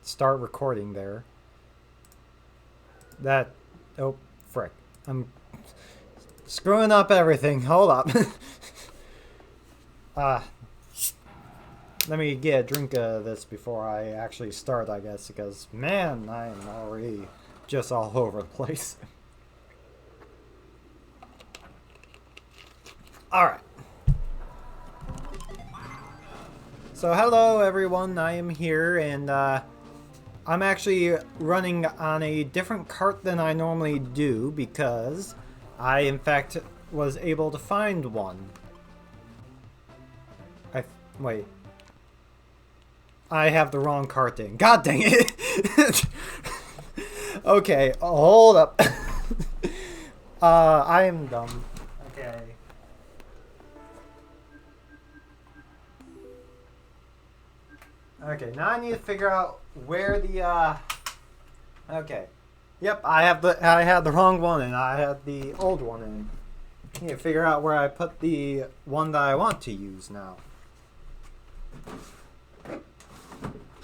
start recording there. That... Oh, frick. I'm screwing up everything. Hold up. Let me get a drink of this before I actually start, I guess, because, man, I am already just all over the place. Alright. So, hello everyone, I am here, and I'm actually running on a different cart than I normally do, because I, in fact, was able to find one. Wait. I have the wrong cart in. God dang it! Okay, hold up. I am dumb. Okay. Okay, now I need to figure out where the okay. Yep, I had the wrong one and I had the old one in. I need to figure out where I put the one that I want to use now.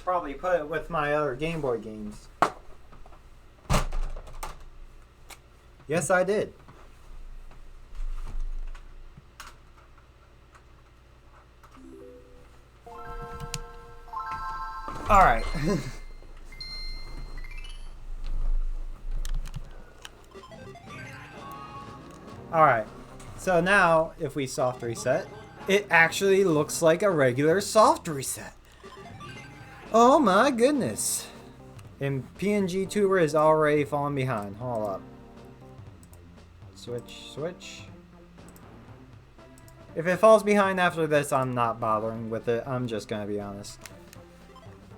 Probably put it with my other Game Boy games. Yes, I did. Alright. Alright. So now, if we soft reset, it actually looks like a regular soft reset. Oh my goodness. And PNG Tuber is already falling behind. Hold up. Switch. If it falls behind after this, I'm not bothering with it. I'm just gonna be honest.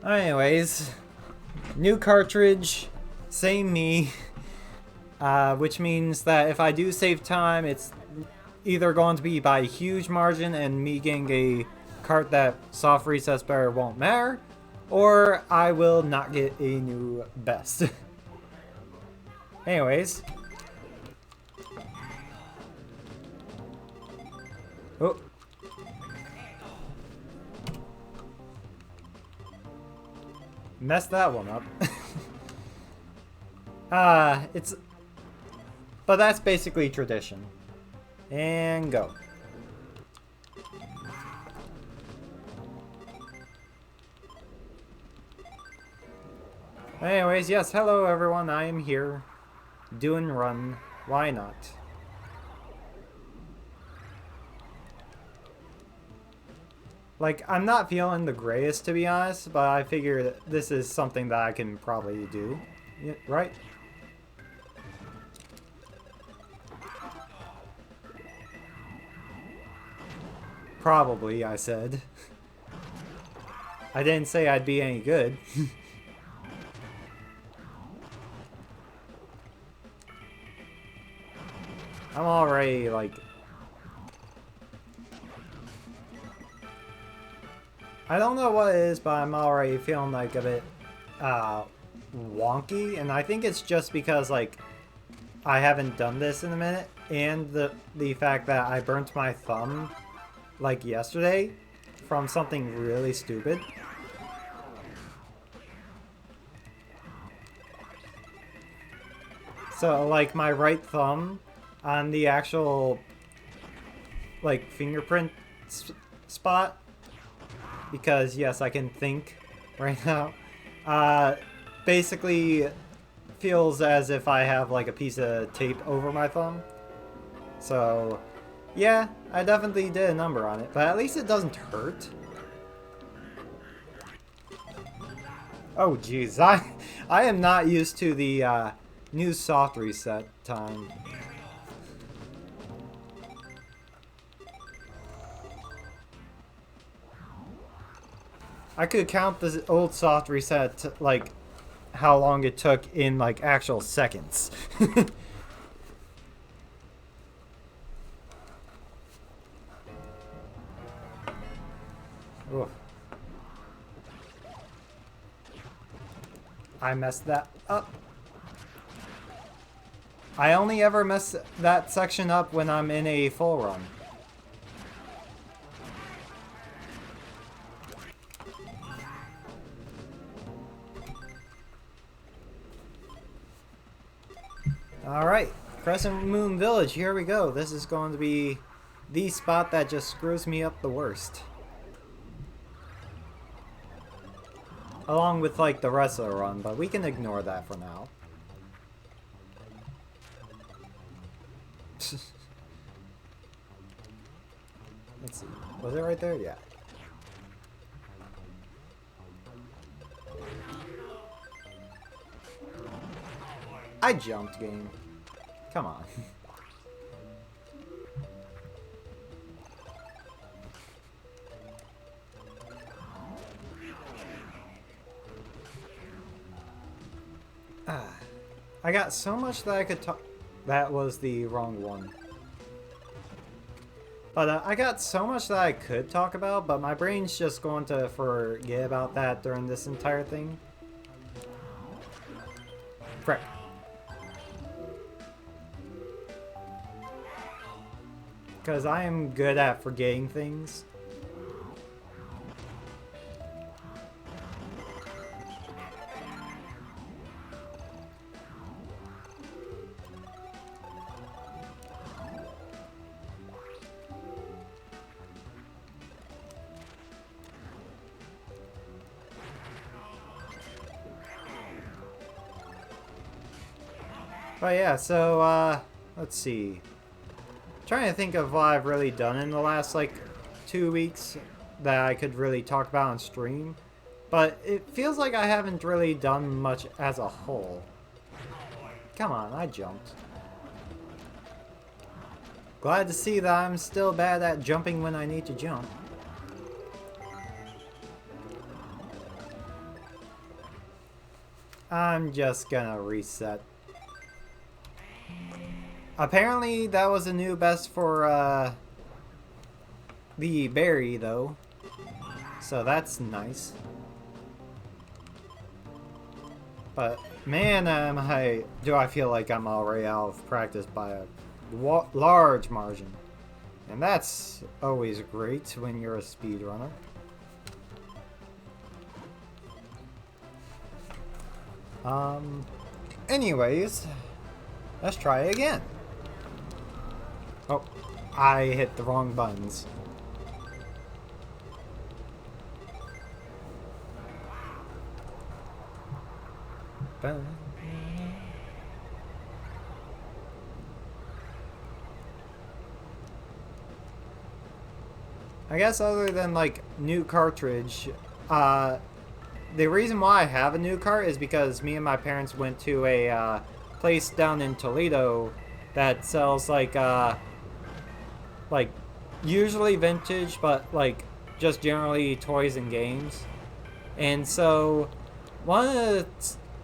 Anyways, new cartridge, same me. Which means that if I do save time, it's either going to be by a huge margin and me getting a cart that soft resets better won't matter, or I will not get a new best. Anyways. Oh. Messed that one up. But that's basically tradition. And go. Anyways, yes, hello everyone, I am here. Doing run. Why not? Like, I'm not feeling the greatest, to be honest, but I figure that this is something that I can probably do. Yeah, right? Probably, I said. I didn't say I'd be any good. I'm already, like... I don't know what it is, but I'm already feeling like a bit wonky, and I think it's just because like I haven't done this in a minute, and the fact that I burnt my thumb like yesterday from something really stupid. So like my right thumb on the actual like fingerprint spot, because yes, I can think right now, basically feels as if I have like a piece of tape over my thumb. So yeah, I definitely did a number on it, but at least it doesn't hurt. Oh jeez, I am not used to the new soft reset time. I could count the old soft reset, like, how long it took in, like, actual seconds. Oof. I messed that up. I only ever mess that section up when I'm in a full run. Alright, Crescent Moon Village, here we go. This is going to be the spot that just screws me up the worst. Along with like the rest of the run, but we can ignore that for now. Let's see. Was it right there? Yeah. I jumped, game. Come on. I got so much that I could talk. That was the wrong one. But I got so much that I could talk about, but my brain's just going to forget about that during this entire thing. Frick. Because I am good at forgetting things. But yeah, so, let's see. Trying to think of what I've really done in the last, like, 2 weeks that I could really talk about on stream. But it feels like I haven't really done much as a whole. Come on, I jumped. Glad to see that I'm still bad at jumping when I need to jump. I'm just gonna reset. Apparently that was a new best for the berry though, so that's nice. But man, do I feel like I'm already out of practice by a large margin, and that's always great when you're a speedrunner. Anyways, let's try again. Oh, I hit the wrong buttons. I guess other than like new cartridge, the reason why I have a new cart is because me and my parents went to a place down in Toledo that sells like usually vintage, but like just generally toys and games. And so one of the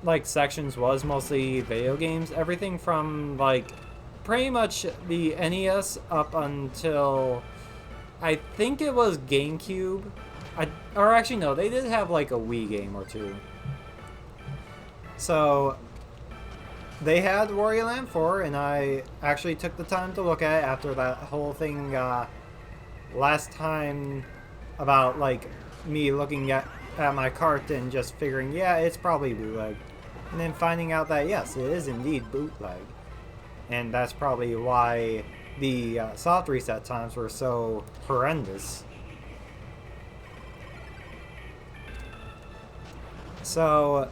like sections was mostly video games, everything from like pretty much the NES up until I think it was GameCube. Or actually no, they did have like a Wii game or two. So they had Wario Land 4, and I actually took the time to look at it after that whole thing last time about like me looking at my cart and just figuring, yeah, it's probably bootleg. And then finding out that yes, it is indeed bootleg. And that's probably why the soft reset times were so horrendous. So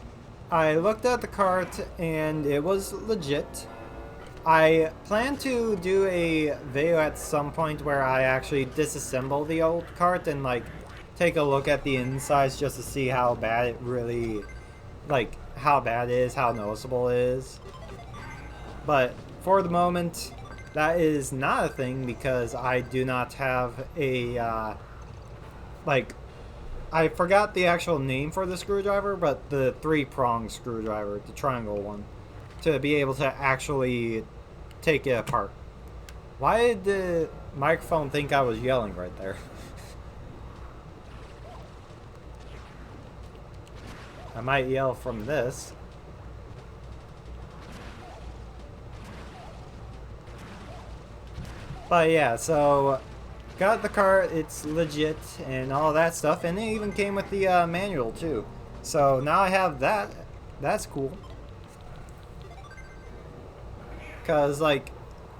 I looked at the cart and it was legit. I plan to do a video at some point where I actually disassemble the old cart and like take a look at the insides just to see how bad it really, like how bad it is, how noticeable it is. But for the moment, that is not a thing because I do not have a like, I forgot the actual name for the screwdriver, but the 3-prong screwdriver, the triangle one, to be able to actually take it apart. Why did the microphone think I was yelling right there? I might yell from this. But yeah, so got the cart, it's legit and all that stuff, and it even came with the manual too. So now I have that. That's cool. because, like,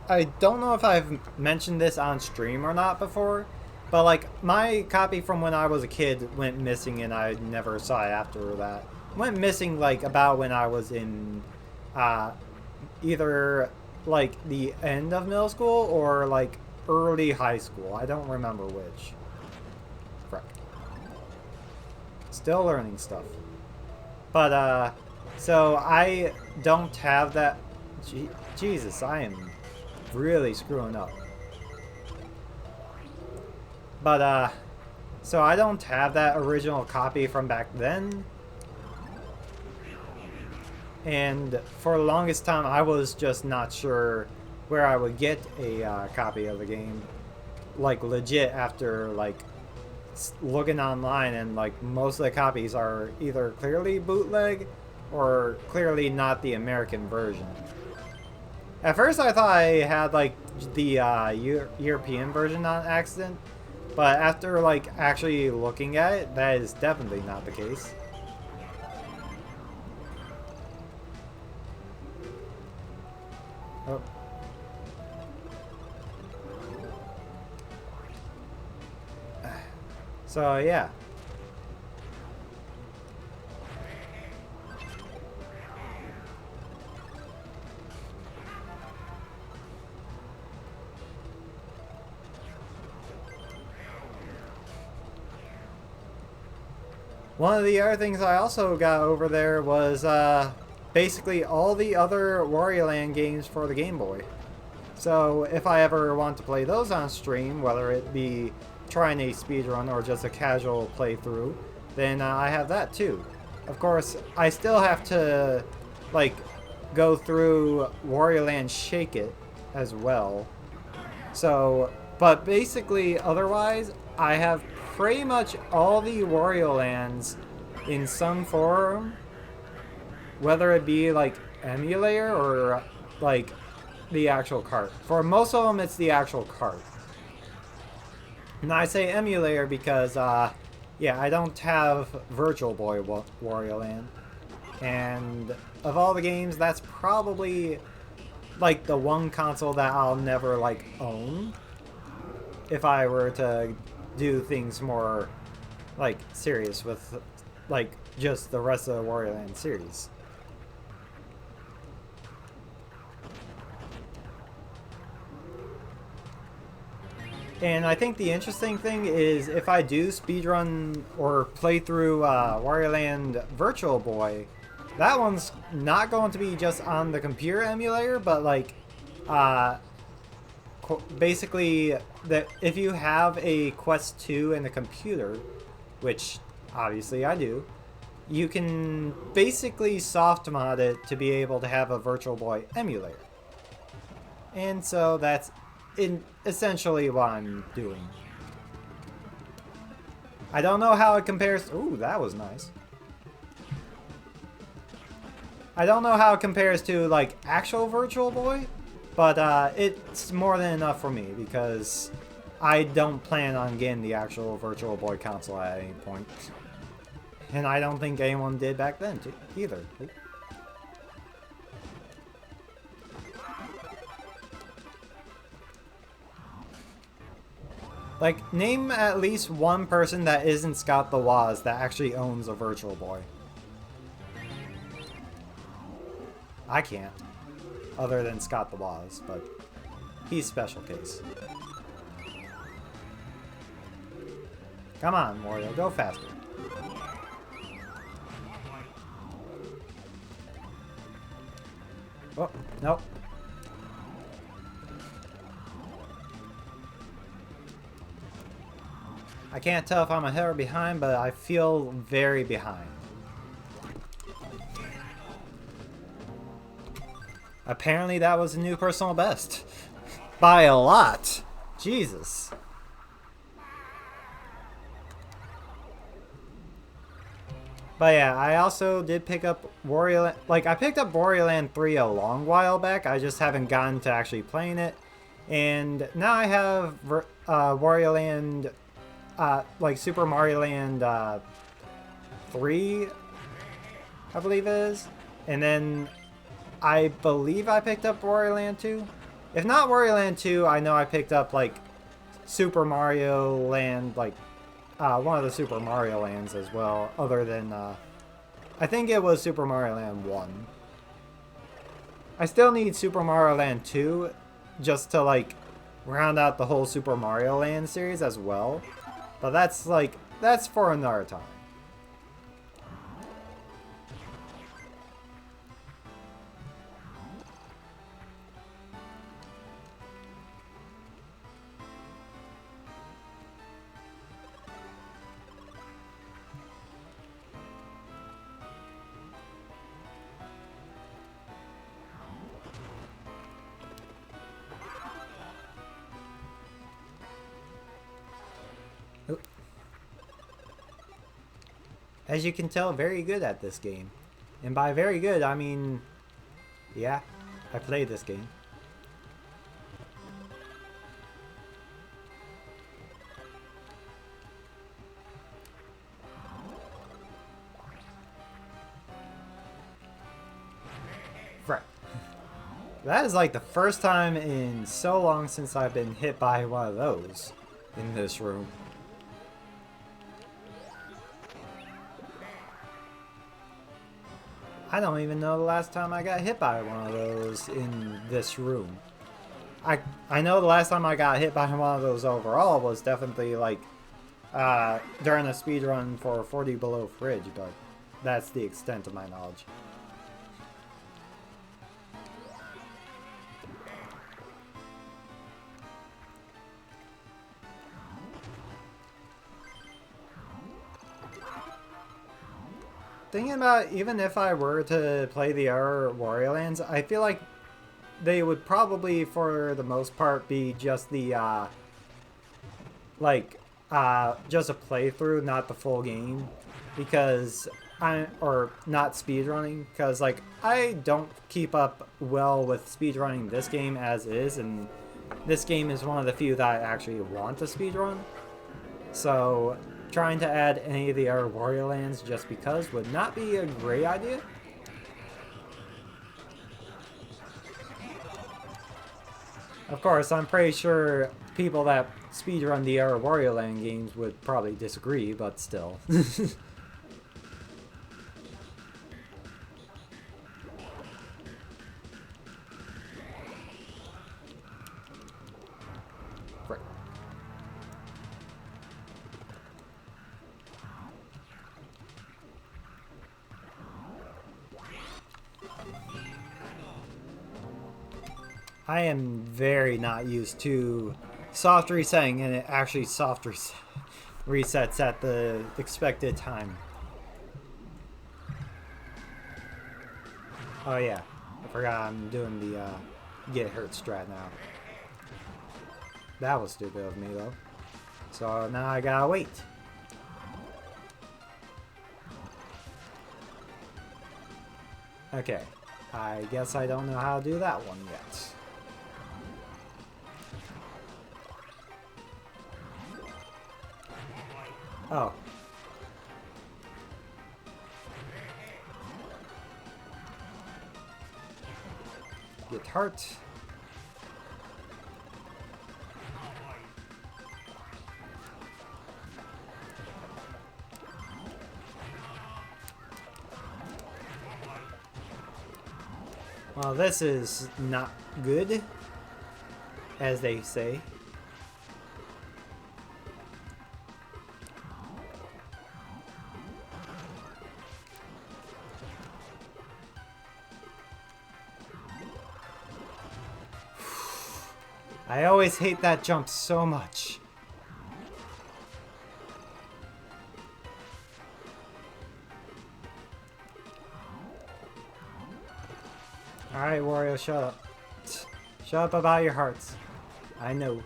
I don't know if I've mentioned this on stream or not before, but, like, my copy from when I was a kid went missing and I never saw it after that. Went missing, like, about when I was in either, like, the end of middle school or, like, early high school. I don't remember which. Frick. Still learning stuff. But, so I don't have that. Jesus, I am really screwing up. But, so I don't have that original copy from back then. And for the longest time, I was just not sure where I would get a copy of the game. Like, legit, after, like, looking online, and, like, most of the copies are either clearly bootleg or clearly not the American version. At first, I thought I had, like, the European version on accident, but after, like, actually looking at it, that is definitely not the case. Oh. So, yeah. One of the other things I also got over there was basically all the other Wario Land games for the Game Boy. So if I ever want to play those on stream, whether it be trying a speedrun or just a casual playthrough, then I have that too. Of course, I still have to, like, go through Wario Land Shake It as well. So, but basically, otherwise, I have pretty much all the Wario Lands in some form, whether it be, like, emulator or, like, the actual cart. For most of them, it's the actual cart. And I say emulator because, yeah, I don't have Virtual Boy Wario Land. And of all the games, that's probably, like, the one console that I'll never, like, own. If I were to do things more, like, serious with, like, just the rest of the Wario Land series. And I think the interesting thing is if I do speedrun or play through Wario Land Virtual Boy, that one's not going to be just on the computer emulator, but, like, basically, that if you have a Quest 2 and a computer, which obviously I do, you can basically soft mod it to be able to have a Virtual Boy emulator. And so that's essentially what I'm doing. I don't know how it compares. Ooh, that was nice. I don't know how it compares to, like, actual Virtual Boy, but it's more than enough for me because I don't plan on getting the actual Virtual Boy console at any point. And I don't think anyone did back then either. Like, name at least one person that isn't Scott the Woz that actually owns a Virtual Boy. I can't. Other than Scott the Woz, but he's special case. Come on, Wario, go faster. Oh, nope. I can't tell if I'm ahead or behind, but I feel very behind. Apparently that was a new personal best. By a lot. Jesus. But yeah, I also did pick up Wario Land. Like, I picked up Wario Land 3 a long while back. I just haven't gotten to actually playing it. And now I have Wario Land... like Super Mario Land 3, I believe it is. And then I believe I picked up Wario Land 2. If not Wario Land 2, I know I picked up, like, Super Mario Land, like, one of the Super Mario Lands as well, other than, I think it was Super Mario Land 1. I still need Super Mario Land 2 just to, like, round out the whole Super Mario Land series as well. But that's, like, that's for another time. As you can tell, very good at this game. And by very good, I mean, yeah, I played this game. Right. That is like the first time in so long since I've been hit by one of those in this room. I don't even know the last time I got hit by one of those in this room. I know the last time I got hit by one of those overall was definitely like during a speedrun for 40 Below Fridge, but that's the extent of my knowledge. Thinking about even if I were to play the other Wario Lands, I feel like they would probably, for the most part, be just the, just a playthrough, not the full game. Because or not speedrunning, because, like, I don't keep up well with speedrunning this game as is, and this game is one of the few that I actually want to speedrun. So trying to add any of the other Wario Lands just because would not be a great idea. Of course, I'm pretty sure people that speedrun the other Wario Land games would probably disagree, but still. Right. I am very not used to soft resetting, and it actually soft resets at the expected time. Oh yeah, I forgot I'm doing the get hurt strat now. That was stupid of me though. So now I gotta wait. Okay, I guess I don't know how to do that one yet. Oh. Get hurt. Well, this is not good, as they say. I always hate that jump so much. Alright, Wario, shut up. Shut up about your hearts. I know.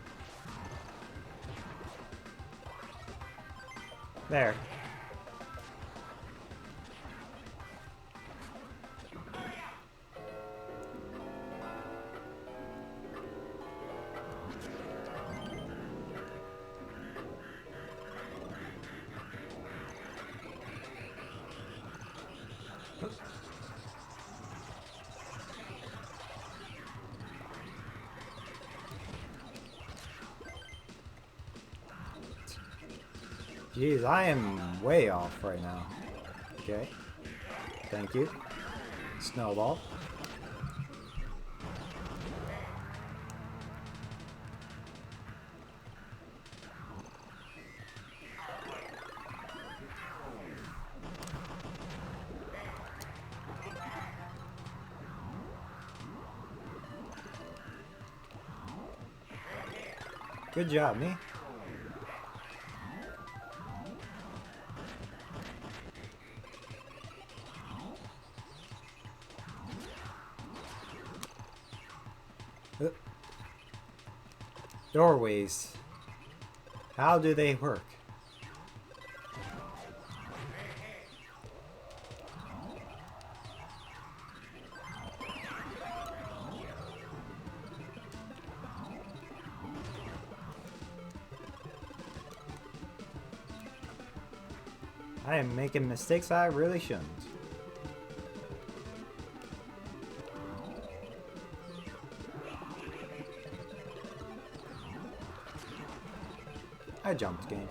There. Jeez, I am way off right now. Okay. Thank you. Snowball. Good job, me. Doorways. How do they work? I am making mistakes I really shouldn't. I jumped game.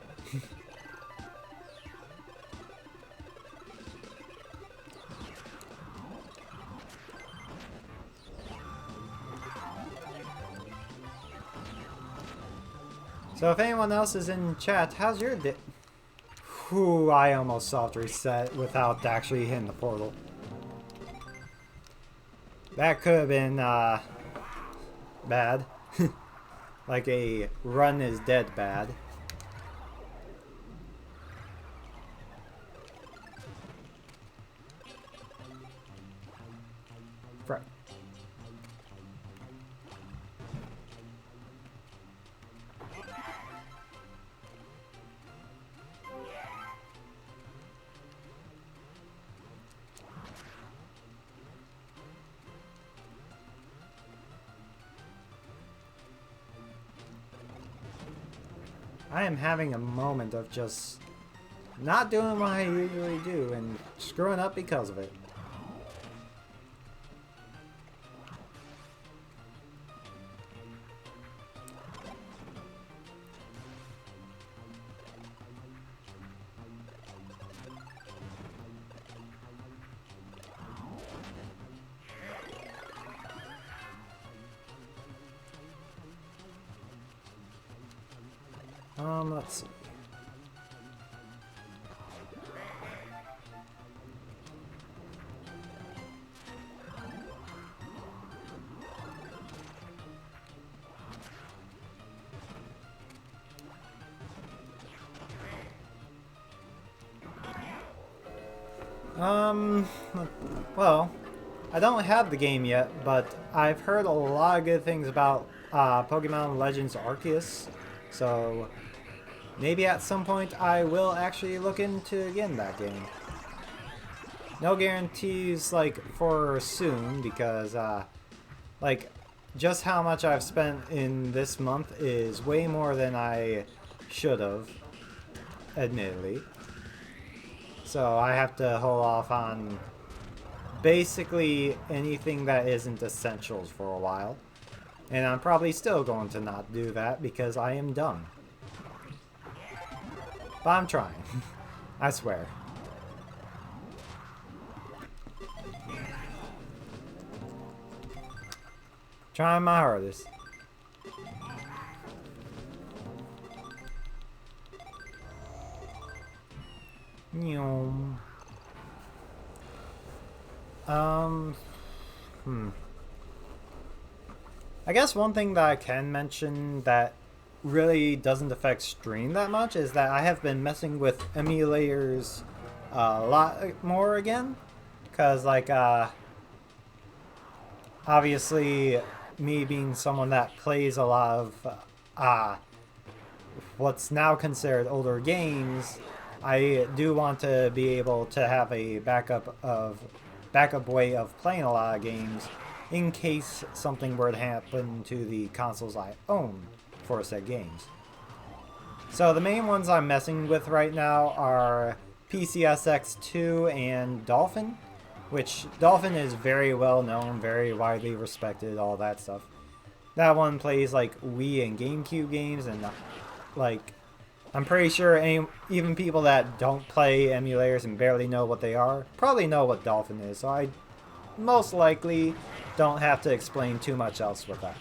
So if anyone else is in chat, how's your day? Whew, I almost soft reset without actually hitting the portal. That could have been bad. Like a run is dead bad. Right. I am having a moment of just not doing what I usually do and screwing up because of it. Let's see. Well, I don't have the game yet, but I've heard a lot of good things about Pokemon Legends Arceus, so maybe at some point I will actually look into getting that game. No guarantees, like, for soon, because, like, just how much I've spent in this month is way more than I should have, admittedly. So I have to hold off on basically anything that isn't essentials for a while. And I'm probably still going to not do that because I am dumb. But I'm trying. I swear. Trying my hardest. I guess one thing that I can mention that really doesn't affect stream that much is that I have been messing with emulators a lot more again. Because, like, obviously, me being someone that plays a lot of what's now considered older games, I do want to be able to have a backup way of playing a lot of games in case something were to happen to the consoles I own for said games. So the main ones I'm messing with right now are Pcsx2 and Dolphin, which Dolphin is very well known, very widely respected, all that stuff. That one plays like Wii and GameCube games and like I'm pretty sure even people that don't play emulators and barely know what they are probably know what Dolphin is, so I most likely don't have to explain too much else with that.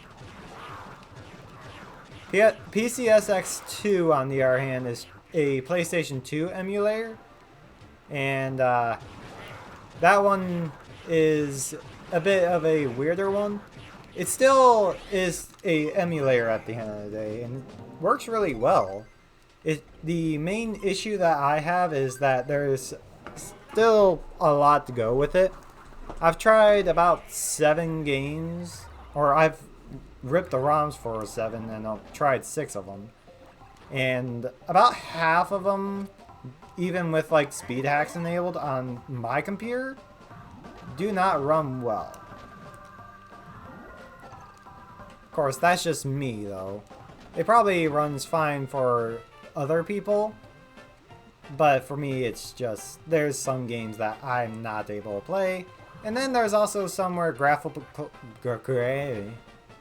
Pcsx2, on the other hand, is a PlayStation 2 emulator, and that one is a bit of a weirder one. It still is a emulator at the end of the day, and it works really well. The main issue that I have is that there's still a lot to go with it. I've tried about 7 games, or I've ripped the ROMs for 7, and I've tried 6 of them. And about half of them, even with like speed hacks enabled on my computer, do not run well. Of course, that's just me though. It probably runs fine for other people, but for me it's just, there's some games that I'm not able to play, and then there's also some where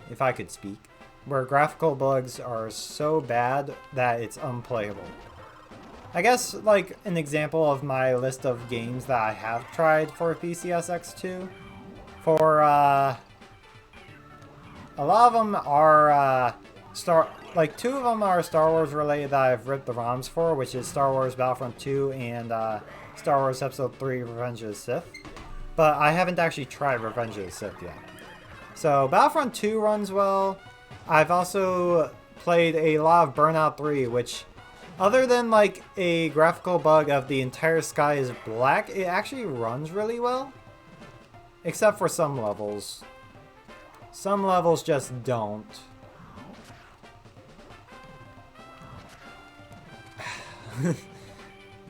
if I could speak, where graphical bugs are so bad that it's unplayable. I guess like an example of my list of games that I have tried for PCSX2, for a lot of them are 2 of them are Star Wars related that I've ripped the ROMs for, which is Star Wars Battlefront 2 and Star Wars Episode 3 Revenge of the Sith. But I haven't actually tried Revenge of the Sith yet. So Battlefront 2 runs well. I've also played a lot of Burnout 3, which, other than like a graphical bug of the entire sky is black, it actually runs really well. Except for some levels. Some levels just don't.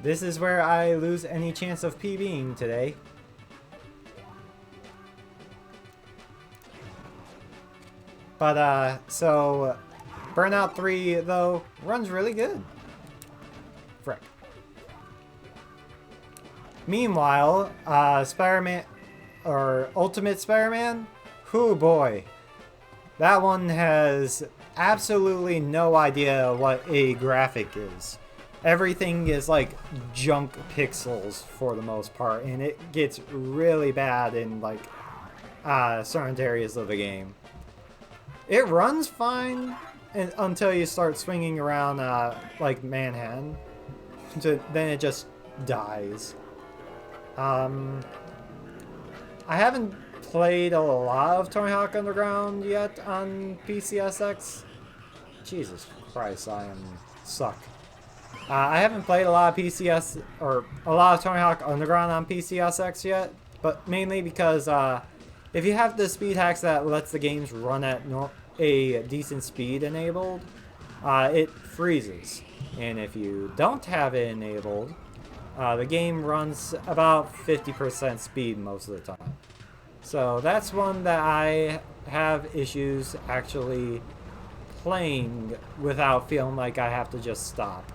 This is where I lose any chance of PBing today. But, so, Burnout 3, though, runs really good. Frick. Meanwhile, Spider-Man, or Ultimate Spider-Man, whoo boy. That one has absolutely no idea what a graphic is. Everything is like junk pixels for the most part, and it gets really bad in like certain areas of the game. It runs fine until you start swinging around like Manhattan. Then it just dies. I haven't played a lot of Tony Hawk Underground yet on PCSX. Jesus Christ, I suck. I haven't played a lot of a lot of Tony Hawk Underground on PCSX yet, but mainly because if you have the speed hacks that lets the games run at a decent speed enabled, it freezes. And if you don't have it enabled, the game runs about 50% speed most of the time. So that's one that I have issues actually playing without feeling like I have to just stop.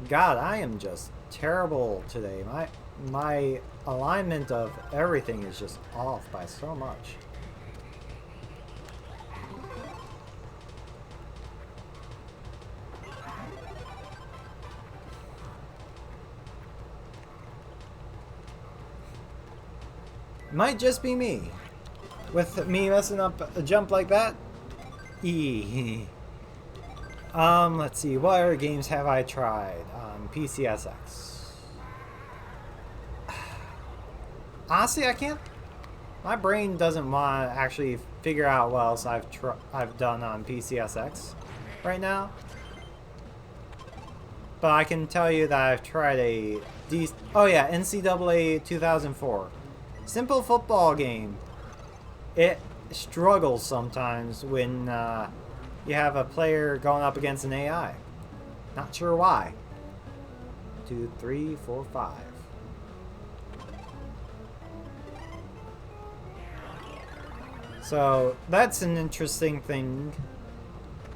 God, I am just terrible today. My alignment of everything is just off by so much. Might just be me. With me messing up a jump like that. Let's see, what other games have I tried on PCSX? Honestly, I can't. My brain doesn't want to actually figure out what else I've done on PCSX right now. But I can tell you that I've tried NCAA 2004. Simple football game. It struggles sometimes when you have a player going up against an AI. Not sure why. 2, 3, 4, 5. So that's an interesting thing.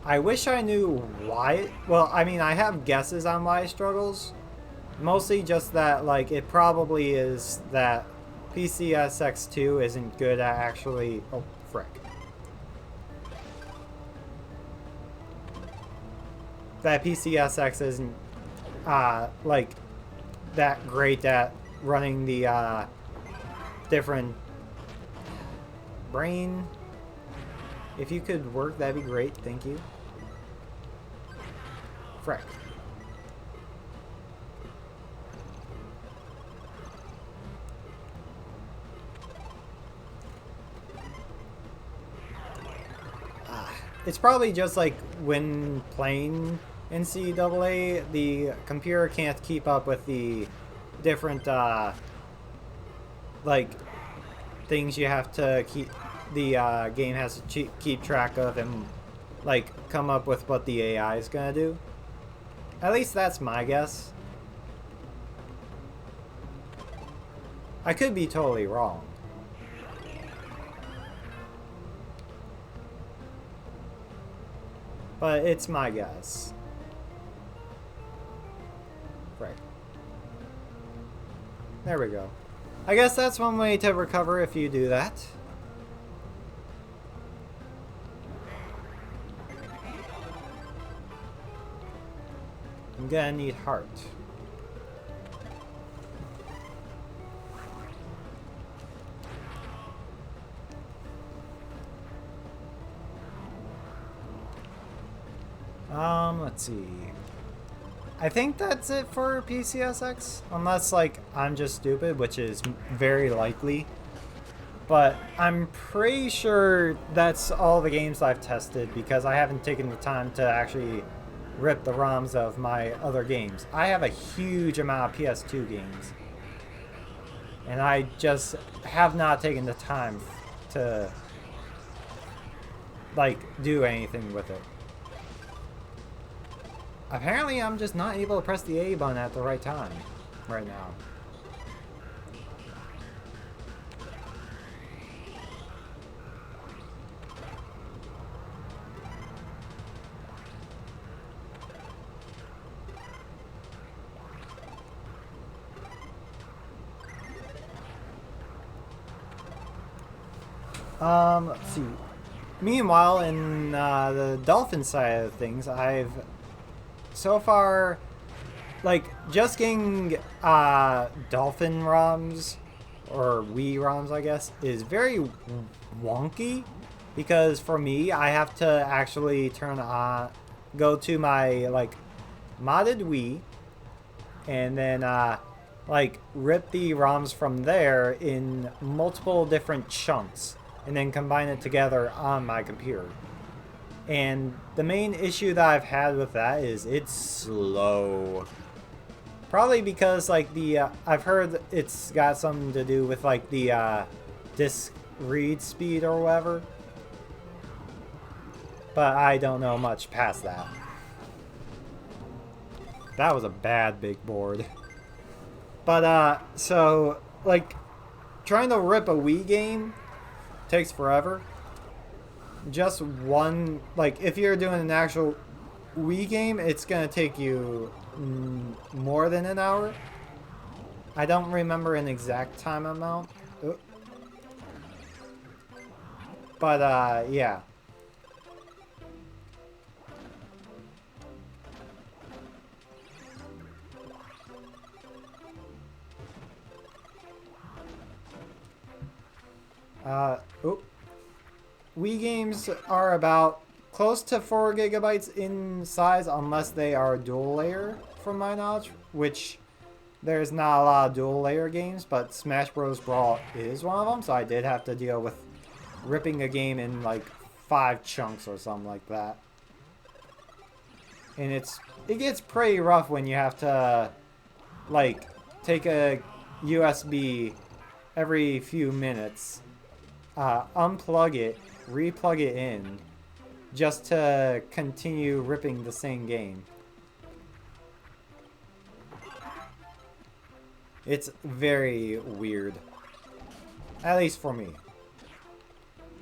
I wish I knew why. Well, I mean, I have guesses on why it struggles. Mostly just that, like, it probably is that PCSX2 isn't good at actually... Oh, frick. that PCSX isn't like that great at running the different brain. If you could work, that'd be great. Thank you. Frick. It's probably just like when playing NCAA, the computer can't keep up with the different like things you have to keep. The game has to keep track of and like come up with what the AI is gonna do. At least that's my guess. I could be totally wrong. But it's my guess. Right. There we go. I guess that's one way to recover if you do that. I'm gonna need heart. Let's see. I think that's it for PCSX, unless like I'm just stupid, which is very likely. But I'm pretty sure that's all the games I've tested because I haven't taken the time to actually rip the ROMs of my other games. I have a huge amount of PS2 games, and I just have not taken the time to like do anything with it. Apparently, I'm just not able to press the A button at the right time right now. Let's see. Meanwhile, in the Dolphin side of things, I've so far, like, just getting Dolphin ROMs, or Wii ROMs, I guess, is very wonky. Because for me, I have to actually go to my, like, modded Wii, and then, like, rip the ROMs from there in multiple different chunks, and then combine it together on my computer. And the main issue that I've had with that is it's slow. Probably because like I've heard it's got something to do with like the disk read speed or whatever. But I don't know much past that. That was a bad big board. But so like trying to rip a Wii game takes forever. Just one, like, if you're doing an actual Wii game, it's gonna take you more than an hour. I don't remember an exact time amount. But, yeah. Wii games are about close to 4 gigabytes in size unless they are dual layer, from my knowledge, which there's not a lot of dual layer games, but Smash Bros. Brawl is one of them, so I did have to deal with ripping a game in like 5 chunks or something like that. And it gets pretty rough when you have to like take a USB every few minutes, unplug it, replug it in, just to continue ripping the same game. It's very weird. At least for me.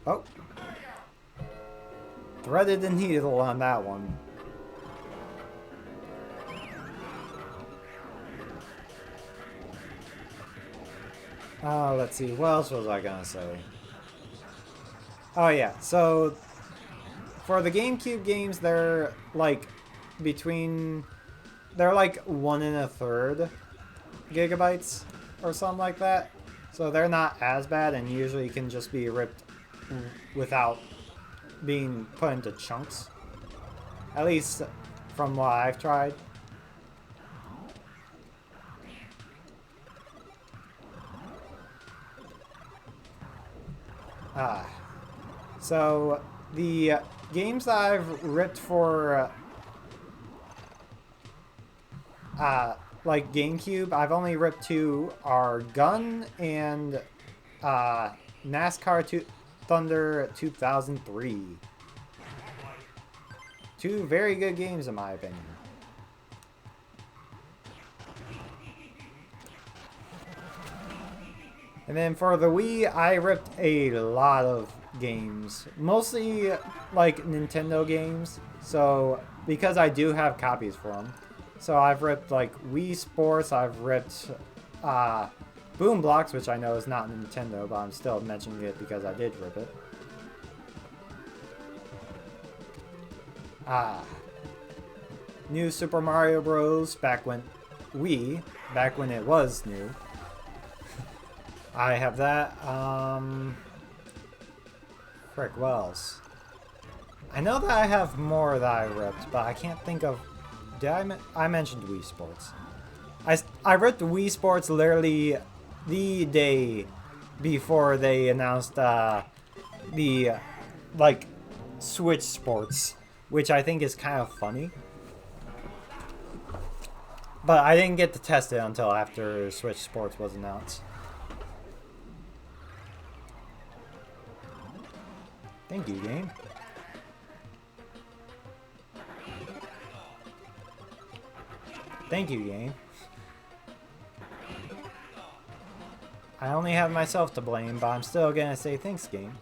Oh. Threaded the needle on that one. Let's see. What else was I gonna say? Oh yeah, so for the GameCube games, they're like between... They're like 1 1/3 gigabytes or something like that. So they're not as bad and usually can just be ripped without being put into chunks. At least from what I've tried. So the games that I've ripped for like GameCube, I've only ripped 2 are Gun and NASCAR Thunder 2003. 2 very good games in my opinion. And then for the Wii, I ripped a lot of games. Mostly like Nintendo games. So, because I do have copies for them. So I've ripped like Wii Sports, I've ripped Boom Blocks, which I know is not Nintendo, but I'm still mentioning it because I did rip it. New Super Mario Bros. Back when it was new. I have that. Frick, what else? I know that I have more that I ripped, but I can't think of... Did I mentioned Wii Sports. I ripped Wii Sports literally the day before they announced the like Switch Sports, which I think is kind of funny. But I didn't get to test it until after Switch Sports was announced. Thank you, game. Thank you, game. I only have myself to blame, but I'm still gonna say thanks, game.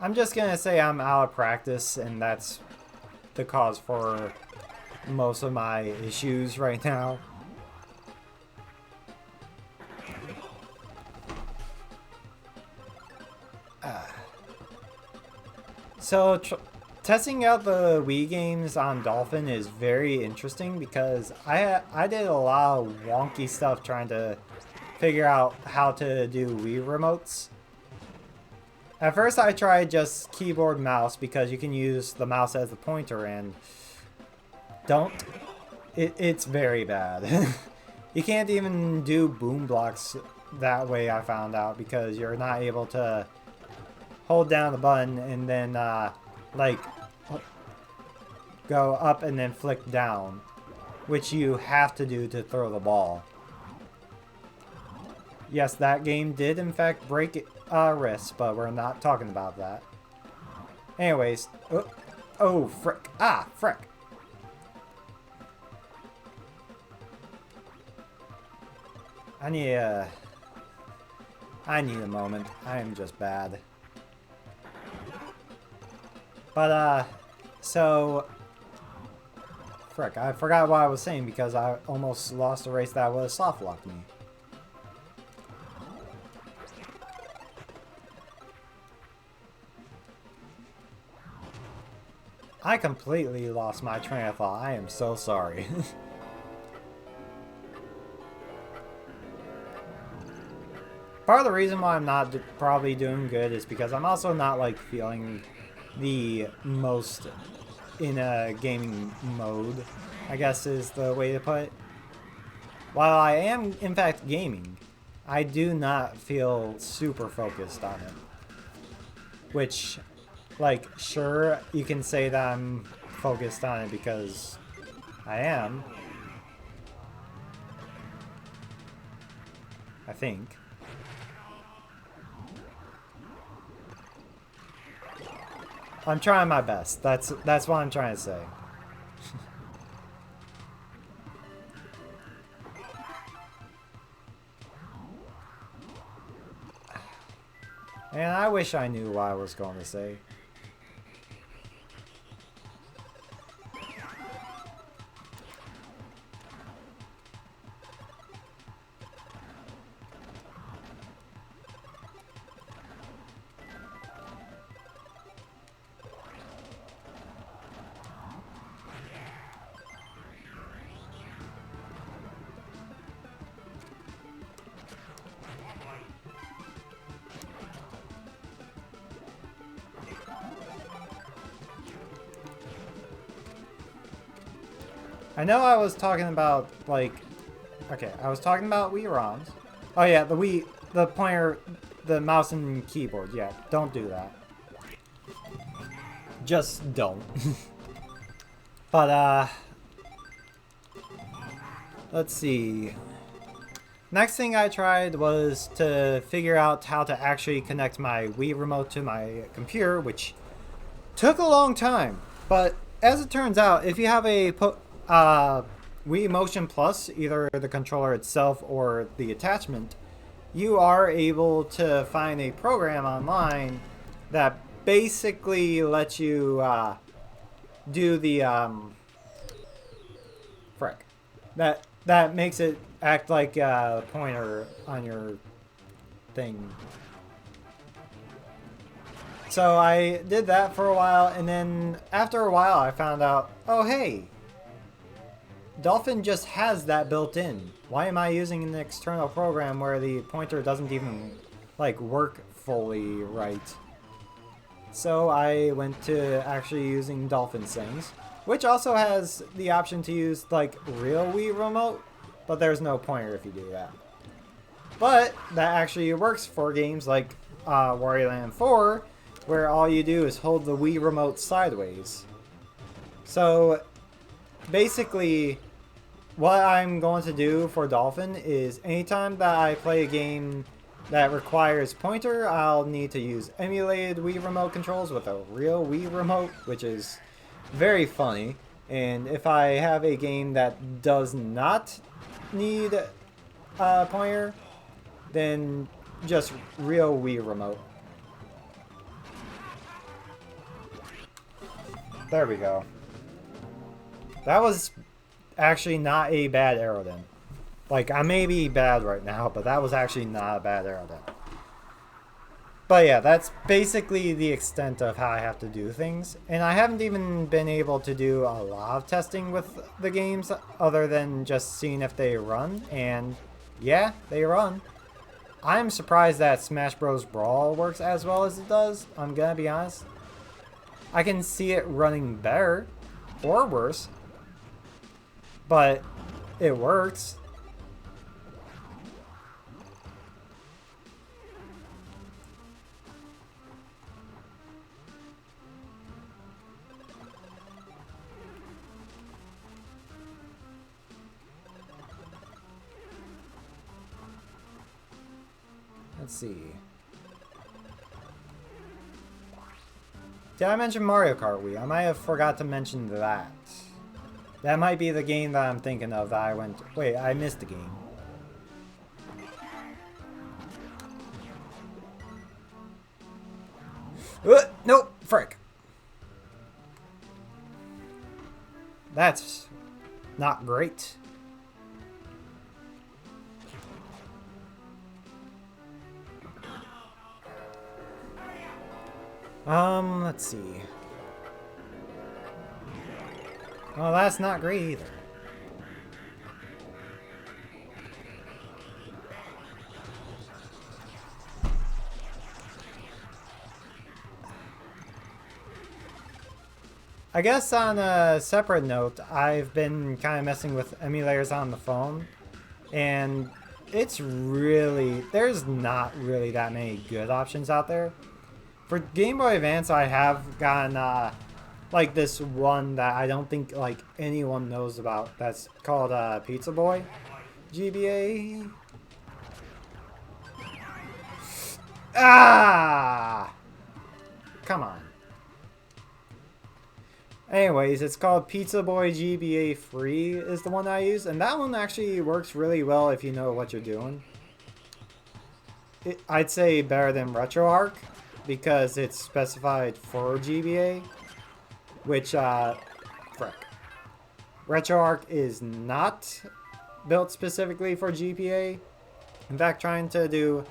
I'm just gonna say I'm out of practice, and that's the cause for most of my issues right now. So, testing out the Wii games on Dolphin is very interesting because I did a lot of wonky stuff trying to figure out how to do Wii remotes. At first I tried just keyboard mouse because you can use the mouse as the pointer and it's very bad. You can't even do boom blocks that way, I found out, because you're not able to hold down the button and then like go up and then flick down, which you have to do to throw the ball. Yes, that game did in fact break wrists, but we're not talking about that. Anyways, oh frick! Ah, frick! I need a moment. I am just bad. But, so... Frick, I forgot what I was saying because I almost lost a race that would have soft-locked me. I completely lost my train of thought. I am so sorry. Part of the reason why I'm not probably doing good is because I'm also not, like, feeling the most in a gaming mode, I guess is the way to put it. While I am, in fact, gaming, I do not feel super focused on it. Which, like, sure, you can say that I'm focused on it because I am. I think. I'm trying my best. That's what I'm trying to say. And I wish I knew what I was going to say. I know I was talking about, like... Okay, I was talking about Wii ROMs. Oh yeah, the pointer, the mouse and keyboard. Yeah, don't do that. Just don't. But, let's see. Next thing I tried was to figure out how to actually connect my Wii remote to my computer, which took a long time. But as it turns out, if you have a Wii Motion Plus, either the controller itself or the attachment, you are able to find a program online that basically lets you do the frick. That makes it act like a pointer on your thing. So I did that for a while, and then after a while I found out, oh hey, Dolphin just has that built in. Why am I using an external program where the pointer doesn't even like work fully right? So I went to actually using Dolphin things, which also has the option to use like real Wii remote, but there's no pointer if you do that. But that actually works for games like Wario Land 4, where all you do is hold the Wii remote sideways. So basically, what I'm going to do for Dolphin is anytime that I play a game that requires pointer, I'll need to use emulated Wii remote controls with a real Wii remote, which is very funny. And if I have a game that does not need a pointer, then just real Wii remote. There we go. That was actually not a bad arrow then. Like, I may be bad right now, but that was actually not a bad arrow then. But yeah, that's basically the extent of how I have to do things. And I haven't even been able to do a lot of testing with the games other than just seeing if they run. And yeah, they run. I'm surprised that Smash Bros. Brawl works as well as it does. I'm gonna be honest. I can see it running better or worse, but it works. Let's see. Did I mention Mario Kart Wii? I might have forgot to mention that. That might be the game that I'm thinking of that I went... Wait, I missed the game. Nope, frick. That's not great. Let's see. Well, that's not great either. I guess on a separate note, I've been kind of messing with emulators on the phone, and it's really... There's not really that many good options out there. For Game Boy Advance, I have gotten, like, this one that I don't think, like, anyone knows about. That's called, Pizza Boy GBA. Ah! Come on. Anyways, it's called Pizza Boy GBA Free is the one I use. And that one actually works really well if you know what you're doing. I'd say better than RetroArch, because it's specified for GBA, which, frick. RetroArch is not built specifically for GBA. In fact, trying to do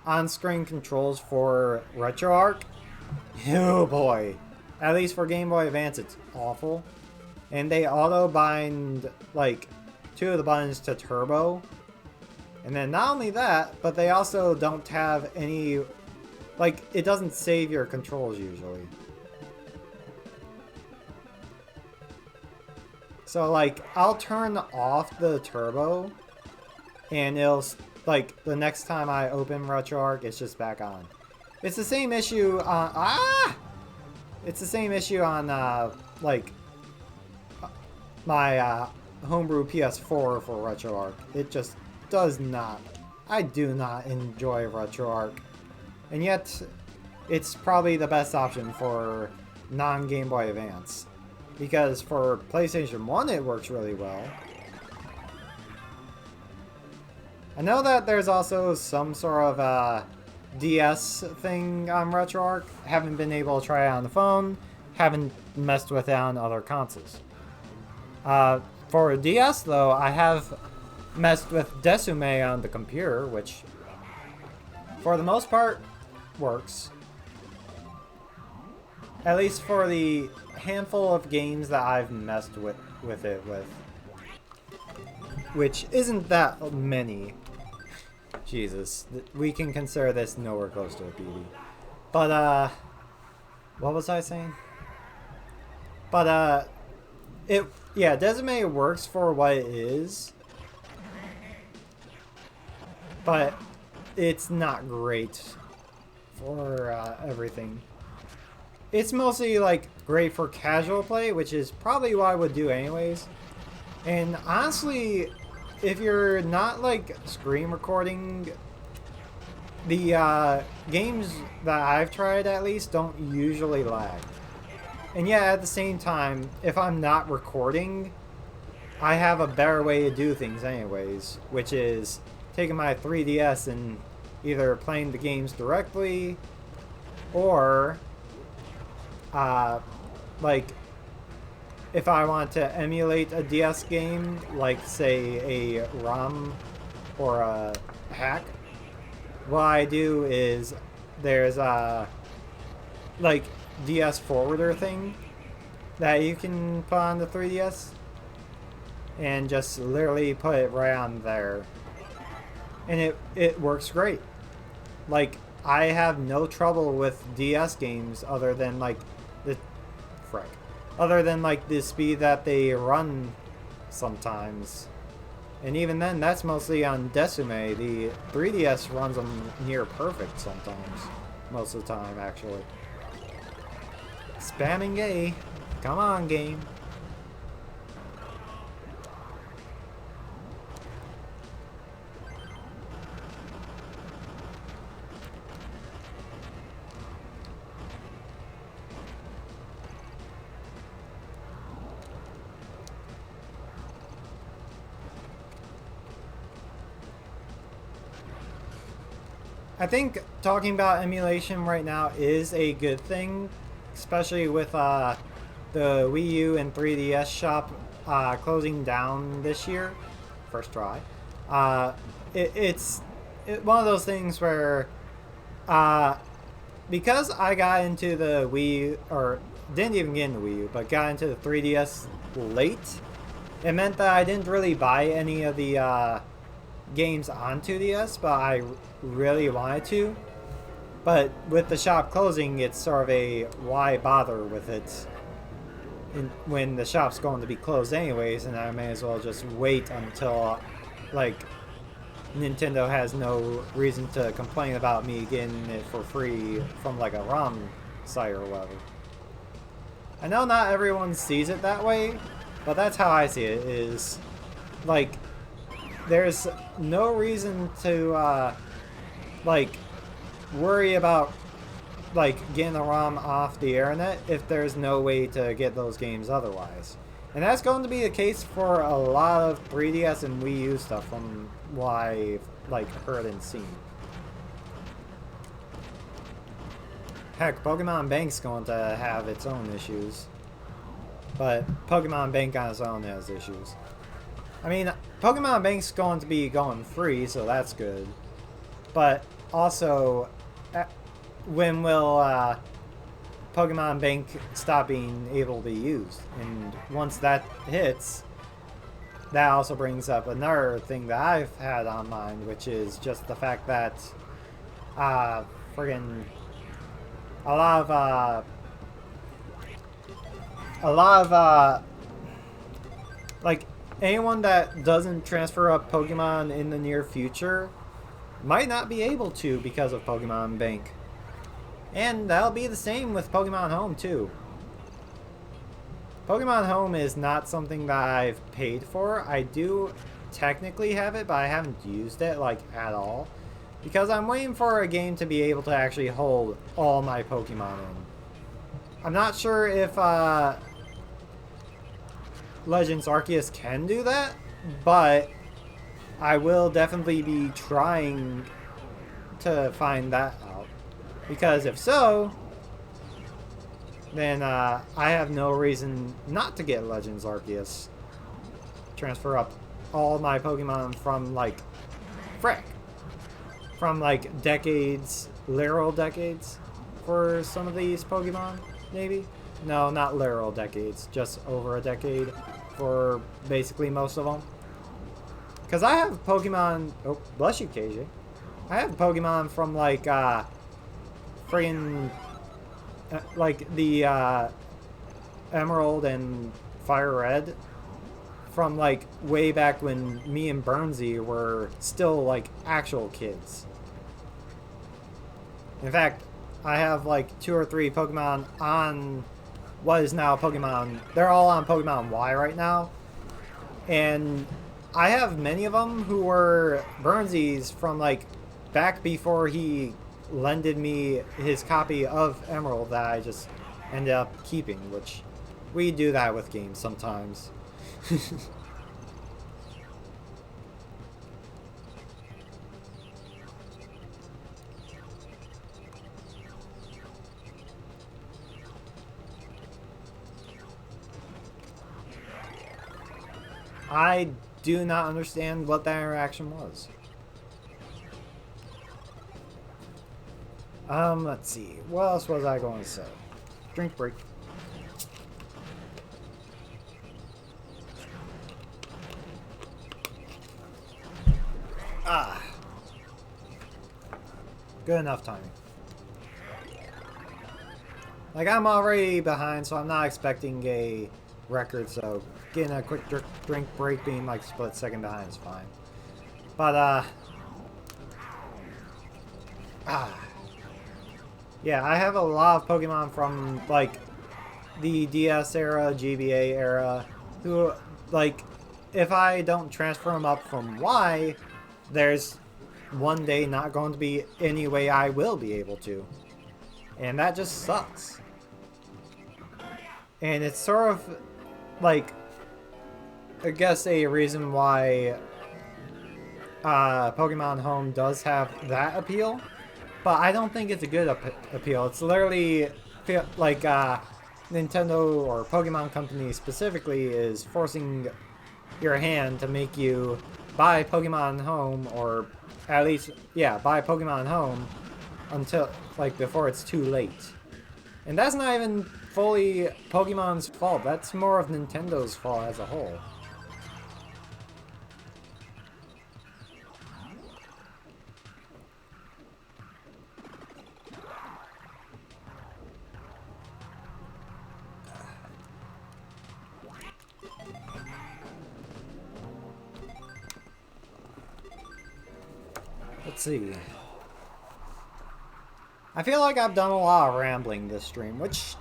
on-screen controls for RetroArch, oh boy. At least for Game Boy Advance, it's awful. And they auto-bind, like, 2 of the buttons to turbo. And then not only that, but they also don't have any... Like, it doesn't save your controls usually. So, like, I'll turn off the turbo, and it'll, like, the next time I open RetroArch, it's just back on. It's the same issue on, It's the same issue on, like, my, homebrew PS4 for RetroArch. It just does not. I do not enjoy RetroArch. And yet, it's probably the best option for non-Game Boy Advance. Because for PlayStation 1, it works really well. I know that there's also some sort of DS thing on RetroArch. Haven't been able to try it on the phone. Haven't messed with it on other consoles. For DS, though, I have messed with Desume on the computer, which, for the most part, works. At least for the handful of games that I've messed with it with. Which isn't that many. Jesus. We can consider this nowhere close to a beauty. But, what was I saying? But, yeah, Desume works for what it is. But it's not great for everything. It's mostly, like, great for casual play, which is probably what I would do anyways. And honestly, if you're not, like, screen recording, the games that I've tried, at least, don't usually lag. And yet, at the same time, if I'm not recording, I have a better way to do things anyways, which is taking my 3DS and either playing the games directly, or, like, if I want to emulate a DS game, like, say, a ROM or a hack, what I do is there's a, like, DS forwarder thing that you can put on the 3DS and just literally put it right on there. And it works great. Like, I have no trouble with DS games other than, like, other than, like, the speed that they run sometimes. And even then, that's mostly on Desume. The 3DS runs them near perfect sometimes. Most of the time, actually. Spamming gay. Come on, game. I think talking about emulation right now is a good thing, especially with the Wii U and 3DS shop closing down this year. First try. It's one of those things where, because I got into the Wii U, or didn't even get into Wii U, but got into the 3DS late, it meant that I didn't really buy any of the games on 2DS, but I really wanted to. But with the shop closing, it's sort of a why bother with it when the shop's going to be closed anyways, and I may as well just wait until, like, Nintendo has no reason to complain about me getting it for free from, like, a ROM site or whatever. I know not everyone sees it that way, but that's how I see it, is, like, there's no reason to, like, worry about, like, getting a ROM off the internet if there's no way to get those games otherwise. And that's going to be the case for a lot of 3DS and Wii U stuff from what I've, like, heard and seen. Heck, Pokemon Bank's going to have its own issues. But Pokemon Bank on its own has issues. I mean, Pokemon Bank's going to be going free, so that's good. But also, when will Pokemon Bank stop being able to be used? And once that hits, that also brings up another thing that I've had on mind, which is just the fact that friggin' a lot of Like, anyone that doesn't transfer up Pokemon in the near future might not be able to because of Pokemon Bank. And that'll be the same with Pokemon Home, too. Pokemon Home is not something that I've paid for. I do technically have it, but I haven't used it, like, at all. Because I'm waiting for a game to be able to actually hold all my Pokemon in. I'm not sure if Legends Arceus can do that, but I will definitely be trying to find that out. Because if so, then I have no reason not to get Legends Arceus. Transfer up all my Pokemon from, like, frick. From, like, decades, literal decades for some of these Pokemon, maybe? No, not literal decades, just over a decade for basically most of them. Because I have Pokemon... Oh, bless you, KJ. I have Pokemon from, like, friggin'... like, the, Emerald and Fire Red from, like, way back when me and Burnsy were still, like, actual kids. In fact, I have, like, 2 or 3 Pokemon on what is now Pokemon... They're all on Pokemon Y right now. And I have many of them who were Burnsy's from, like, back before he lended me his copy of Emerald that I just ended up keeping, which we do that with games sometimes. I do not understand what that interaction was. Let's see. What else was I going to say? Drink break. Ah. Good enough timing. Like, I'm already behind, so I'm not expecting a record, so getting a quick drink break being like split second behind is fine. But, yeah, I have a lot of Pokemon from, like, the DS era, GBA era, who, like, if I don't transfer them up from Y, there's one day not going to be any way I will be able to. And that just sucks. And it's sort of, like, I guess a reason why Pokemon Home does have that appeal. But I don't think it's a good appeal. It's literally like Nintendo or Pokemon Company specifically is forcing your hand to make you buy Pokemon Home, or at least, yeah, buy Pokemon Home until, like, before it's too late. And that's not even fully Pokemon's fault. That's more of Nintendo's fault as a whole. Let's see. I feel like I've done a lot of rambling this stream, which,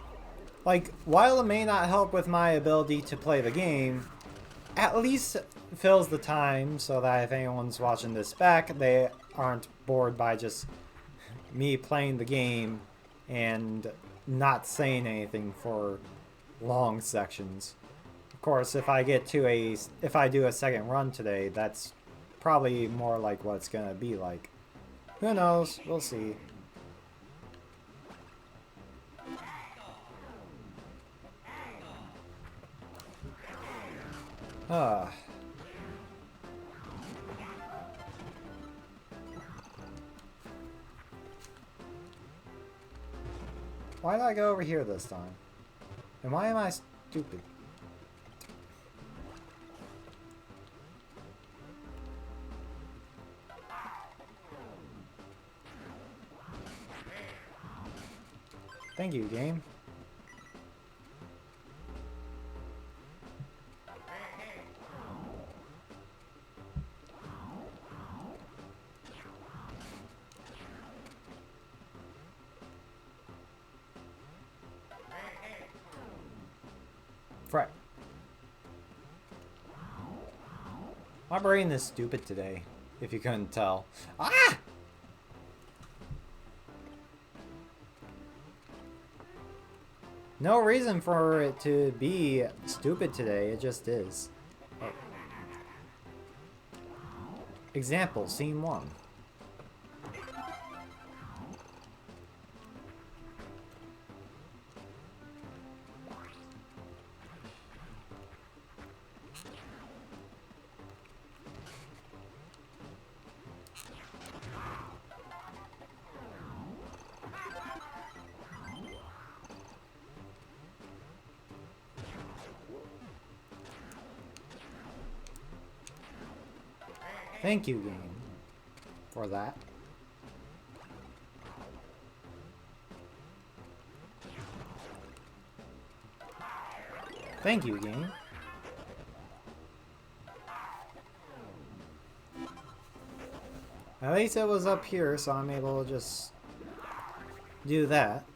like, while it may not help with my ability to play the game, at least fills the time so that if anyone's watching this back, they aren't bored by just me playing the game and not saying anything for long sections. Of course, if I do a second run today, that's probably more like what it's gonna be like. Who knows? We'll see. Ah. Why did I go over here this time? And why am I stupid? Thank you, game. Frick. My brain is stupid today, if you couldn't tell. Ah! No reason for it to be stupid today, it just is. Oh. Example, scene 1. Thank you, game, for that. Thank you, game. At least it was up here, so I'm able to just do that.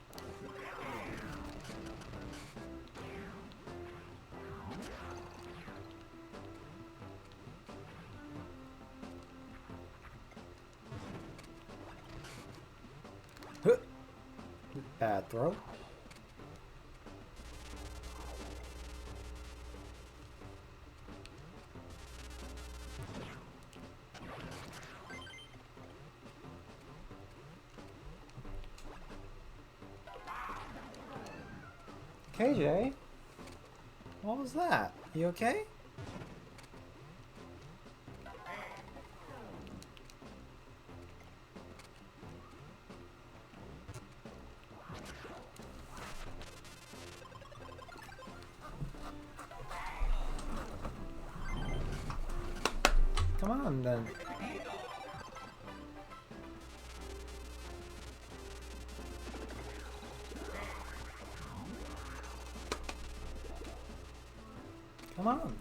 Bad throw. KJ? What was that? You okay? Come on, then. Come on.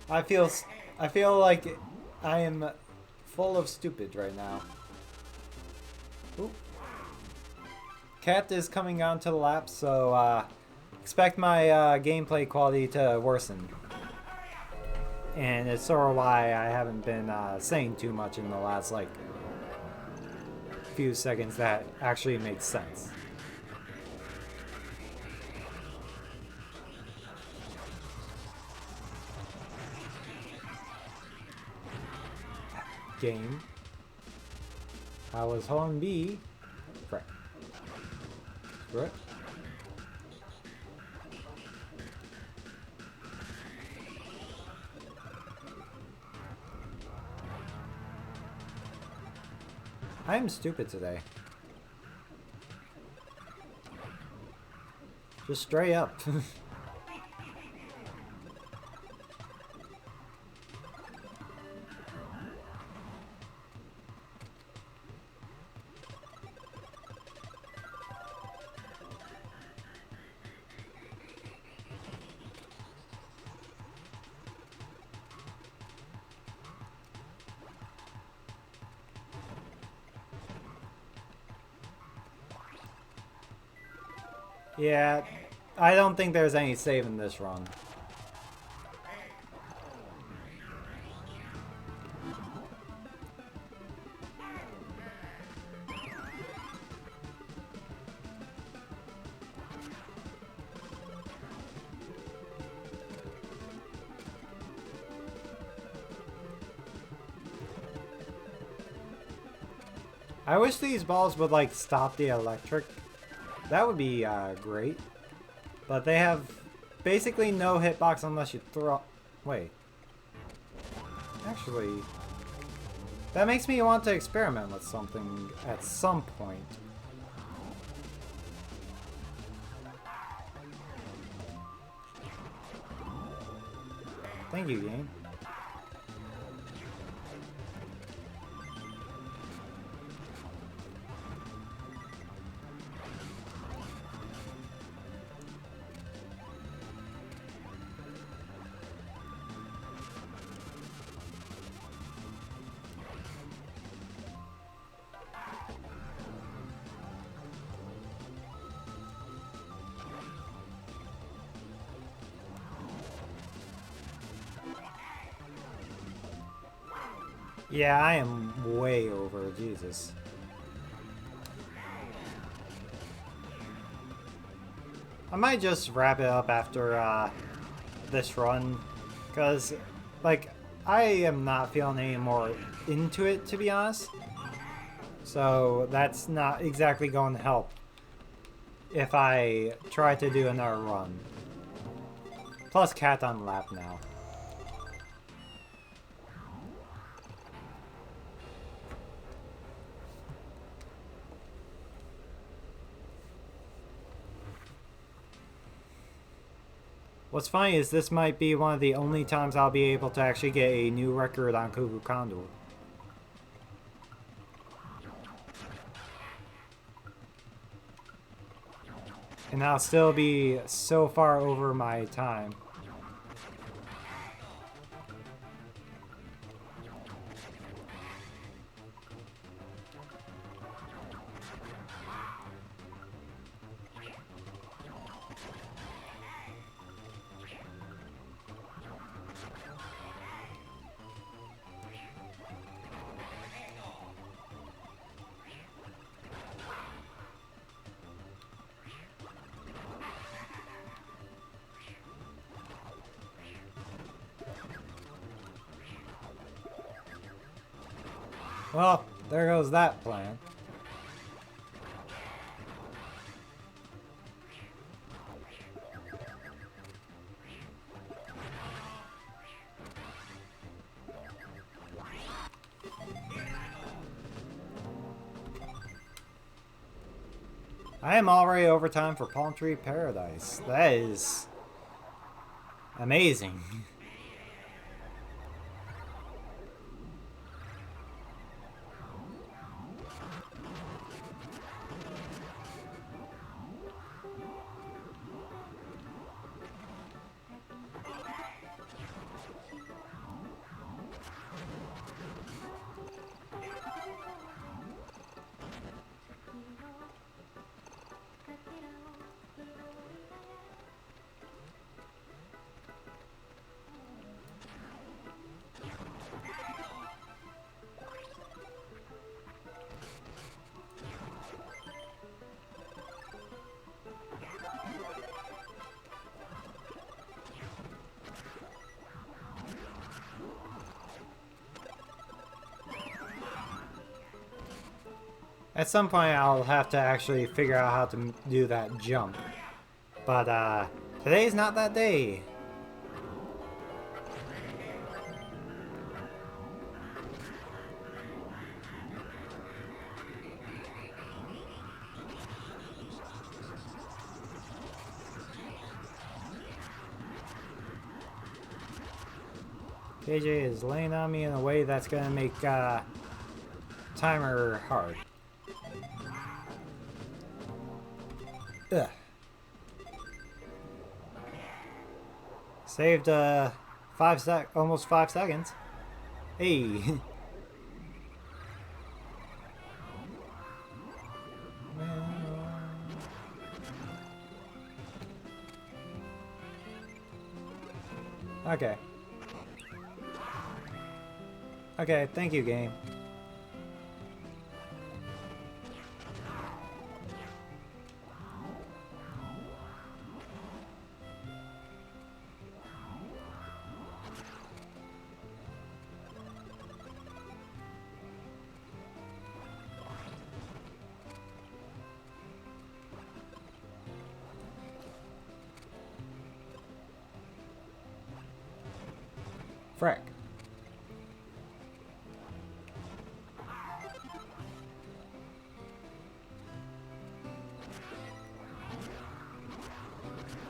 I feel like I am full of stupid right now. Ooh. Cat is coming onto the lap, so expect my gameplay quality to worsen. And it's sort of why I haven't been saying too much in the last, like, few seconds that actually makes sense. Game. I was on B. Right. Right. I am stupid today. Just straight up. Yeah, I don't think there's any save in this run. I wish these balls would, like, stop the electric. That would be great. But they have basically no hitbox unless you throw... Wait. Actually, that makes me want to experiment with something at some point. Thank you, game. Yeah, I am way over. Jesus. I might just wrap it up after this run, because, like, I am not feeling any more into it, to be honest. So that's not exactly going to help if I try to do another run. Plus cat on lap now. What's funny is this might be one of the only times I'll be able to actually get a new record on Cuckoo Condor. And I'll still be so far over my time. Well, there goes that plan. I am already over time for Palm Tree Paradise. That is amazing. At some point I'll have to actually figure out how to do that jump. But today's not that day. KJ is laying on me in a way that's gonna make timer hard. Ugh. Saved almost 5 seconds. Hey. Okay. Okay, thank you, game. Frick.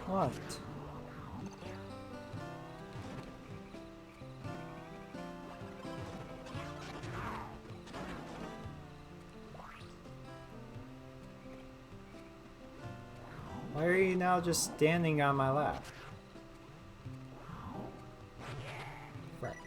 What? Why are you now just standing on my lap? Frick.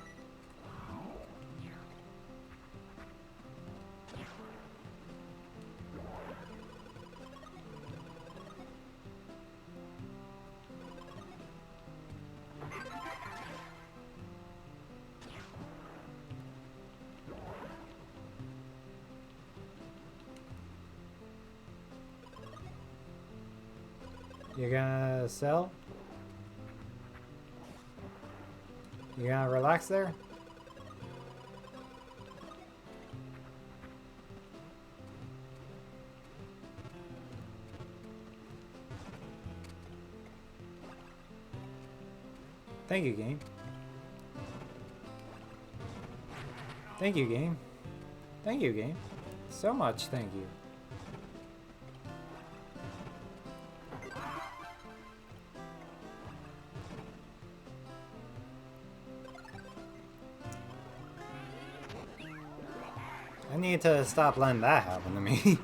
You gonna sell? You gonna relax there? Thank you, game. Thank you, game. Thank you, game. So much thank you. I need to stop letting that happen to me.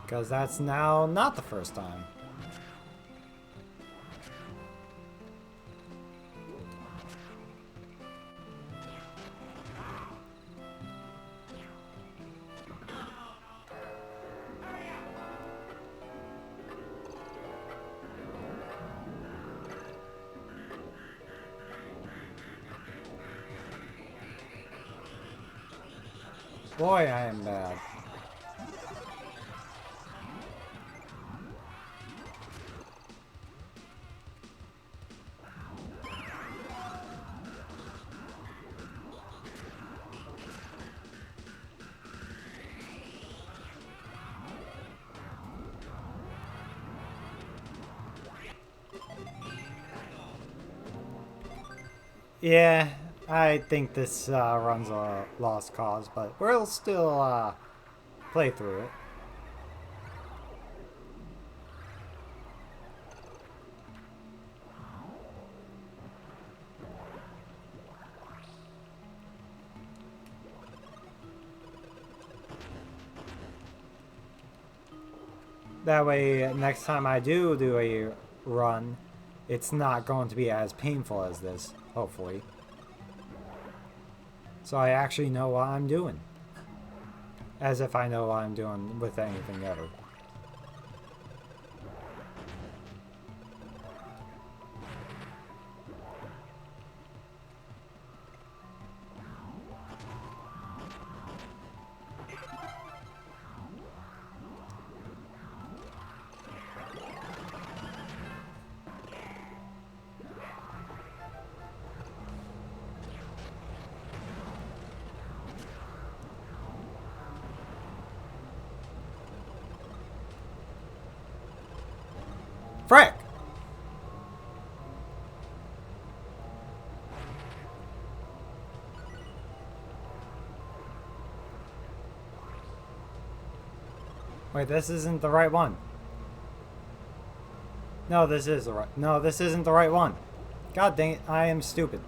Because that's now not the first time. Boy, I am bad. Yeah, I think this run's a lost cause, but we'll still play through it. That way, next time I do a run, it's not going to be as painful as this, hopefully. So I actually know what I'm doing. As if I know what I'm doing with anything ever. Frick! Wait, this isn't the right one. No, this is the right. No, this isn't the right one. God dang it, I am stupid.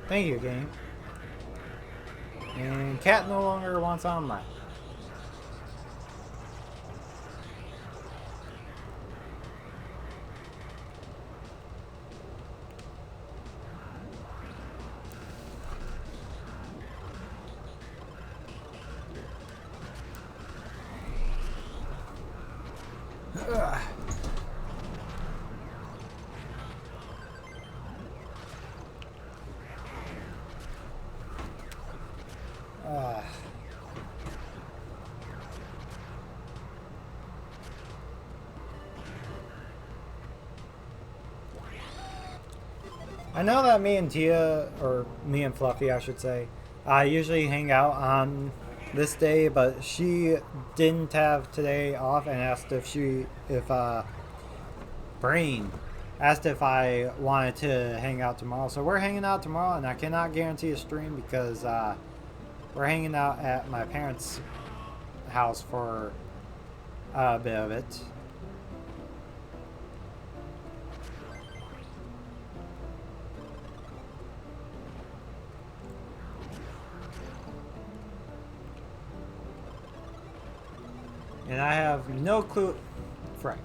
Thank you, game. And cat no longer wants on mine. I know that me and Tia, or me and Fluffy, I should say, usually hang out on this day, but she didn't have today off and asked Brain asked if I wanted to hang out tomorrow. So we're hanging out tomorrow, and I cannot guarantee a stream because we're hanging out at my parents' house for a bit of it. And I have no clue. Frick.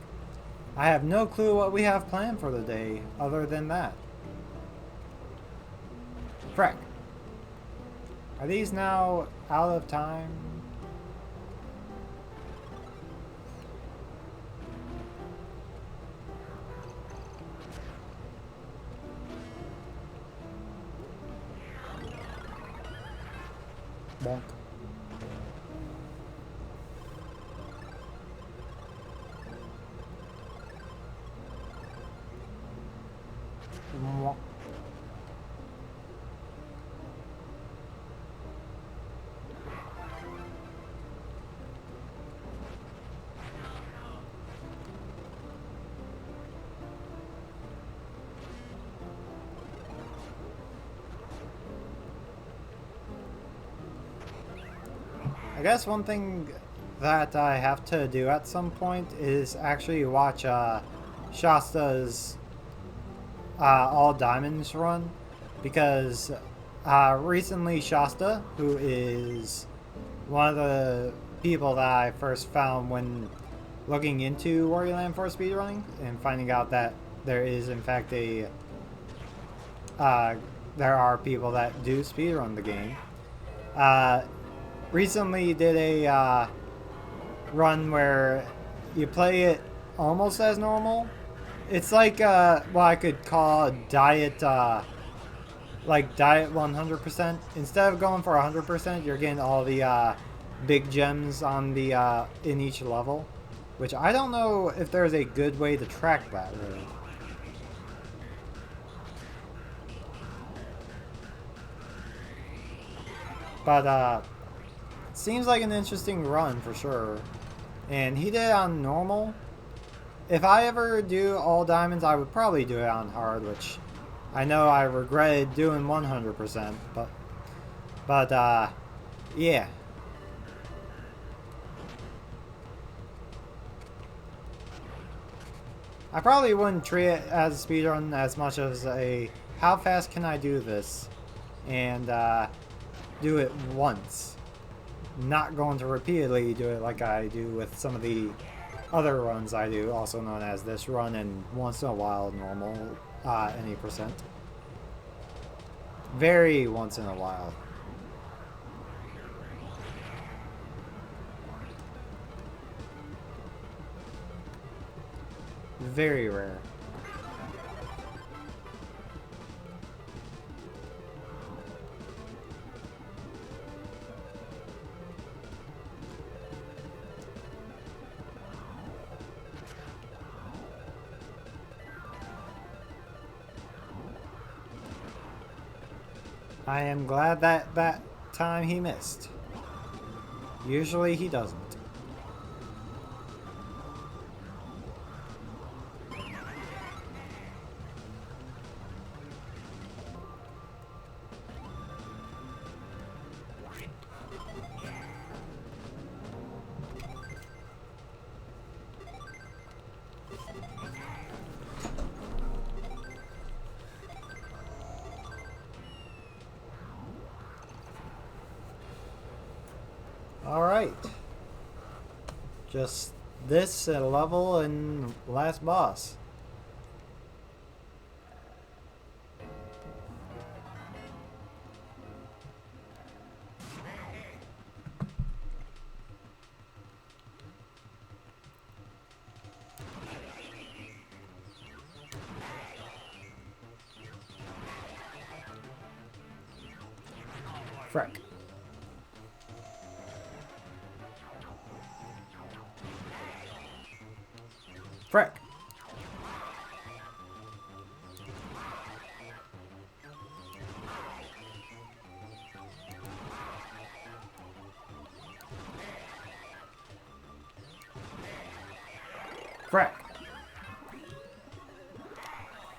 I have no clue what we have planned for the day other than that. Frick. Are these now out of time? Bonk. Mwah. I guess one thing that I have to do at some point is actually watch Shasta's All Diamonds run, because recently Shasta, who is one of the people that I first found when looking into Wario Land for speedrunning and finding out that there is in fact a there are people that do speedrun the game, recently did a run where you play it almost as normal. It's like what I could call a diet, like diet 100%. Instead of going for 100%, you're getting all the big gems on the in each level, which I don't know if there's a good way to track that really. But seems like an interesting run for sure. And he did it on normal. If I ever do all diamonds, I would probably do it on hard, which I know I regretted doing 100%, but yeah. I probably wouldn't treat it as a speedrun as much as a how fast can I do this, and do it once. Not going to repeatedly do it like I do with some of the other runs I do, also known as this run and once in a while normal any percent. Very once in a while. Very rare. I am glad that time he missed. Usually he doesn't. Alright. Just this at a level and last boss. Frick. Frick. Frick.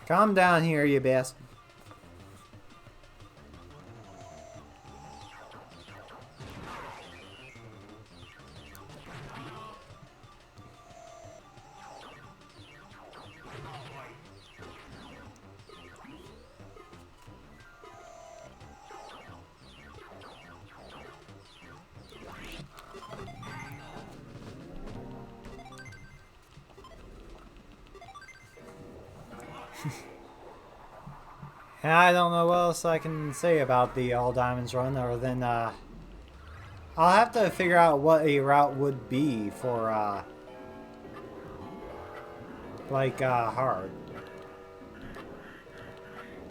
Calm down here, you bastard. And I don't know what else I can say about the All Diamonds run other than I'll have to figure out what a route would be for hard.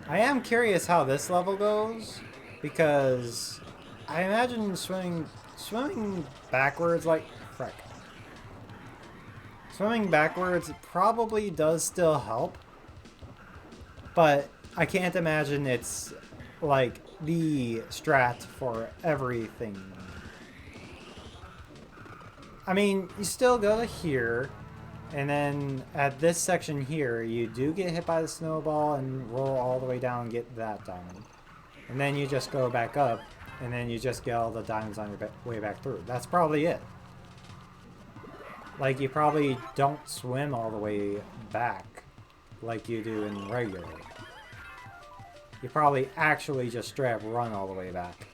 I am curious how this level goes because I imagine swimming backwards like frick. Swimming backwards probably does still help, but I can't imagine it's like the strat for everything. I mean, you still go to here, and then at this section here, you do get hit by the snowball and roll all the way down and get that diamond. And then you just go back up, and then you just get all the diamonds on your way back through. That's probably it. Like, you probably don't swim all the way back like you do in regular. You probably actually just straight up run all the way back.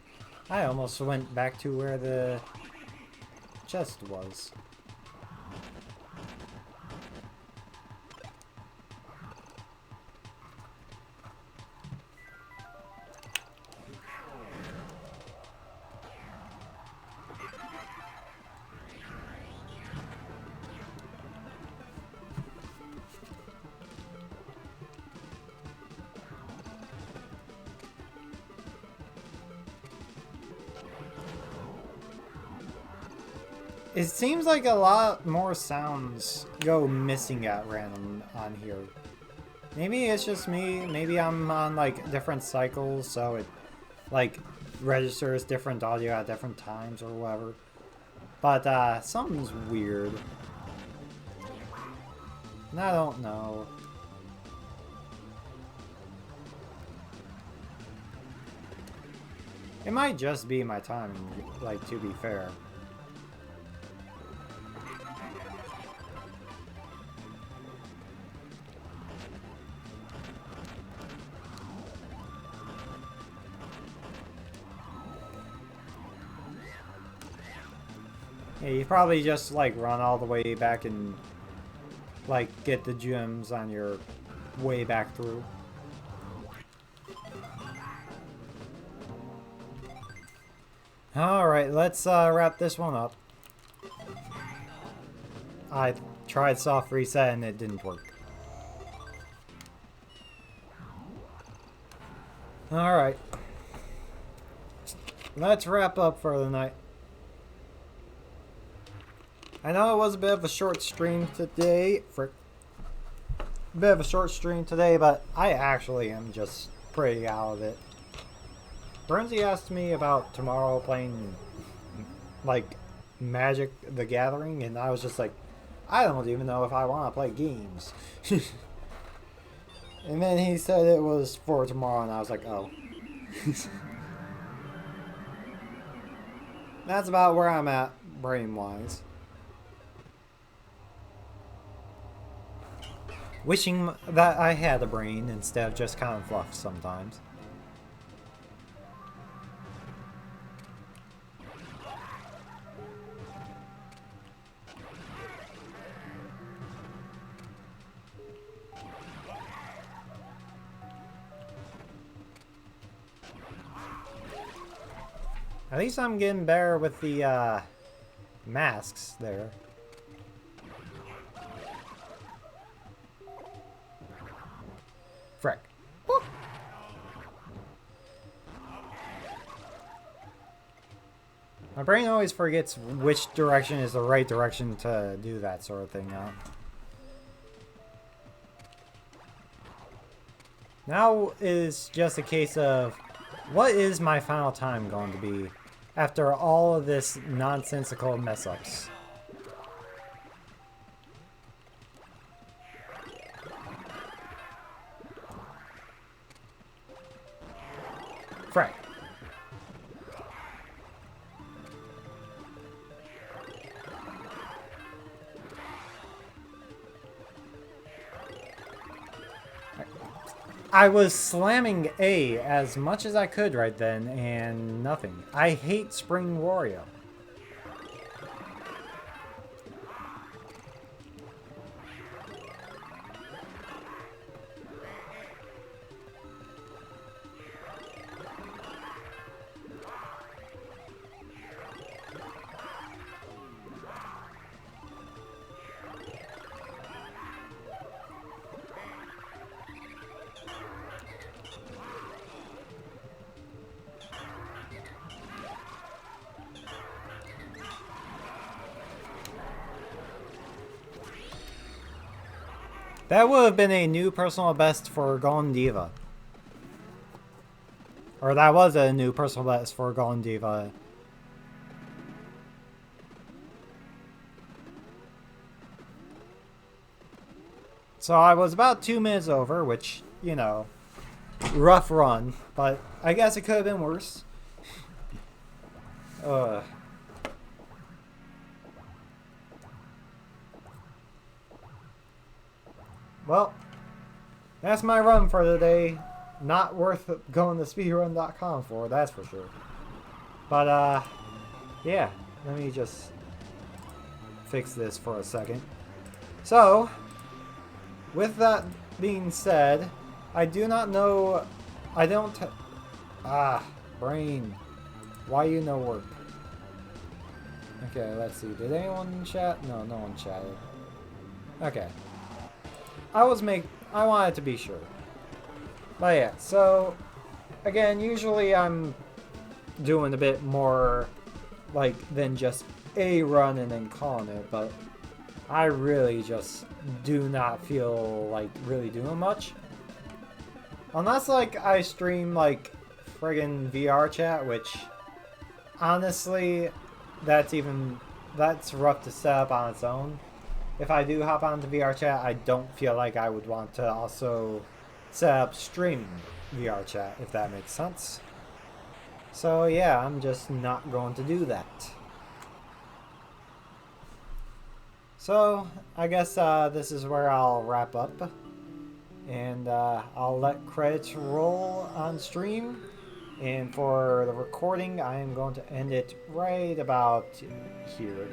I almost went back to where the chest was. It seems like a lot more sounds go missing at random on here. Maybe it's just me. Maybe I'm on like different cycles, so it like registers different audio at different times or whatever. But something's weird. And I don't know. It might just be my timing, like, to be fair. Yeah, you probably just like run all the way back and like get the gems on your way back through. Alright, let's wrap this one up. I tried soft reset and it didn't work. Alright. Let's wrap up for the night. I know it was a bit of a short stream today. But I actually am just pretty out of it. Burnsie asked me about tomorrow playing, like, Magic the Gathering, and I was just like, I don't even know if I want to play games. And then he said it was for tomorrow, and I was like, oh. That's about where I'm at, brain-wise. Wishing that I had a brain instead of just kind of fluff sometimes. At least I'm getting better with the masks there. Frick. Woo. My brain always forgets which direction is the right direction to do that sort of thing now. Now is just a case of what is my final time going to be after all of this nonsensical mess-ups. Frank. I was slamming A as much as I could right then, and nothing. I hate Spring Wario. That would have been a new personal best for Golden Diva. Or that was a new personal best for Golden Diva. So I was about 2 minutes over, which, you know, rough run. But I guess it could have been worse. Well, that's my run for the day. Not worth going to speedrun.com for, that's for sure. But, yeah. Let me just fix this for a second. So, with that being said, I do not know... I don't... brain. Why you no work? Okay, let's see. Did anyone chat? No, no one chatted. Okay. I wanted to be sure. But yeah, so again, usually I'm doing a bit more like than just a run and then calling it, but I really just do not feel like really doing much. Unless like I stream like friggin' VR chat, which honestly that's rough to set up on its own. If I do hop onto VR chat, I don't feel like I would want to also set up streaming VR chat, if that makes sense. So yeah, I'm just not going to do that. So I guess this is where I'll wrap up. And I'll let credits roll on stream. And for the recording, I am going to end it right about here.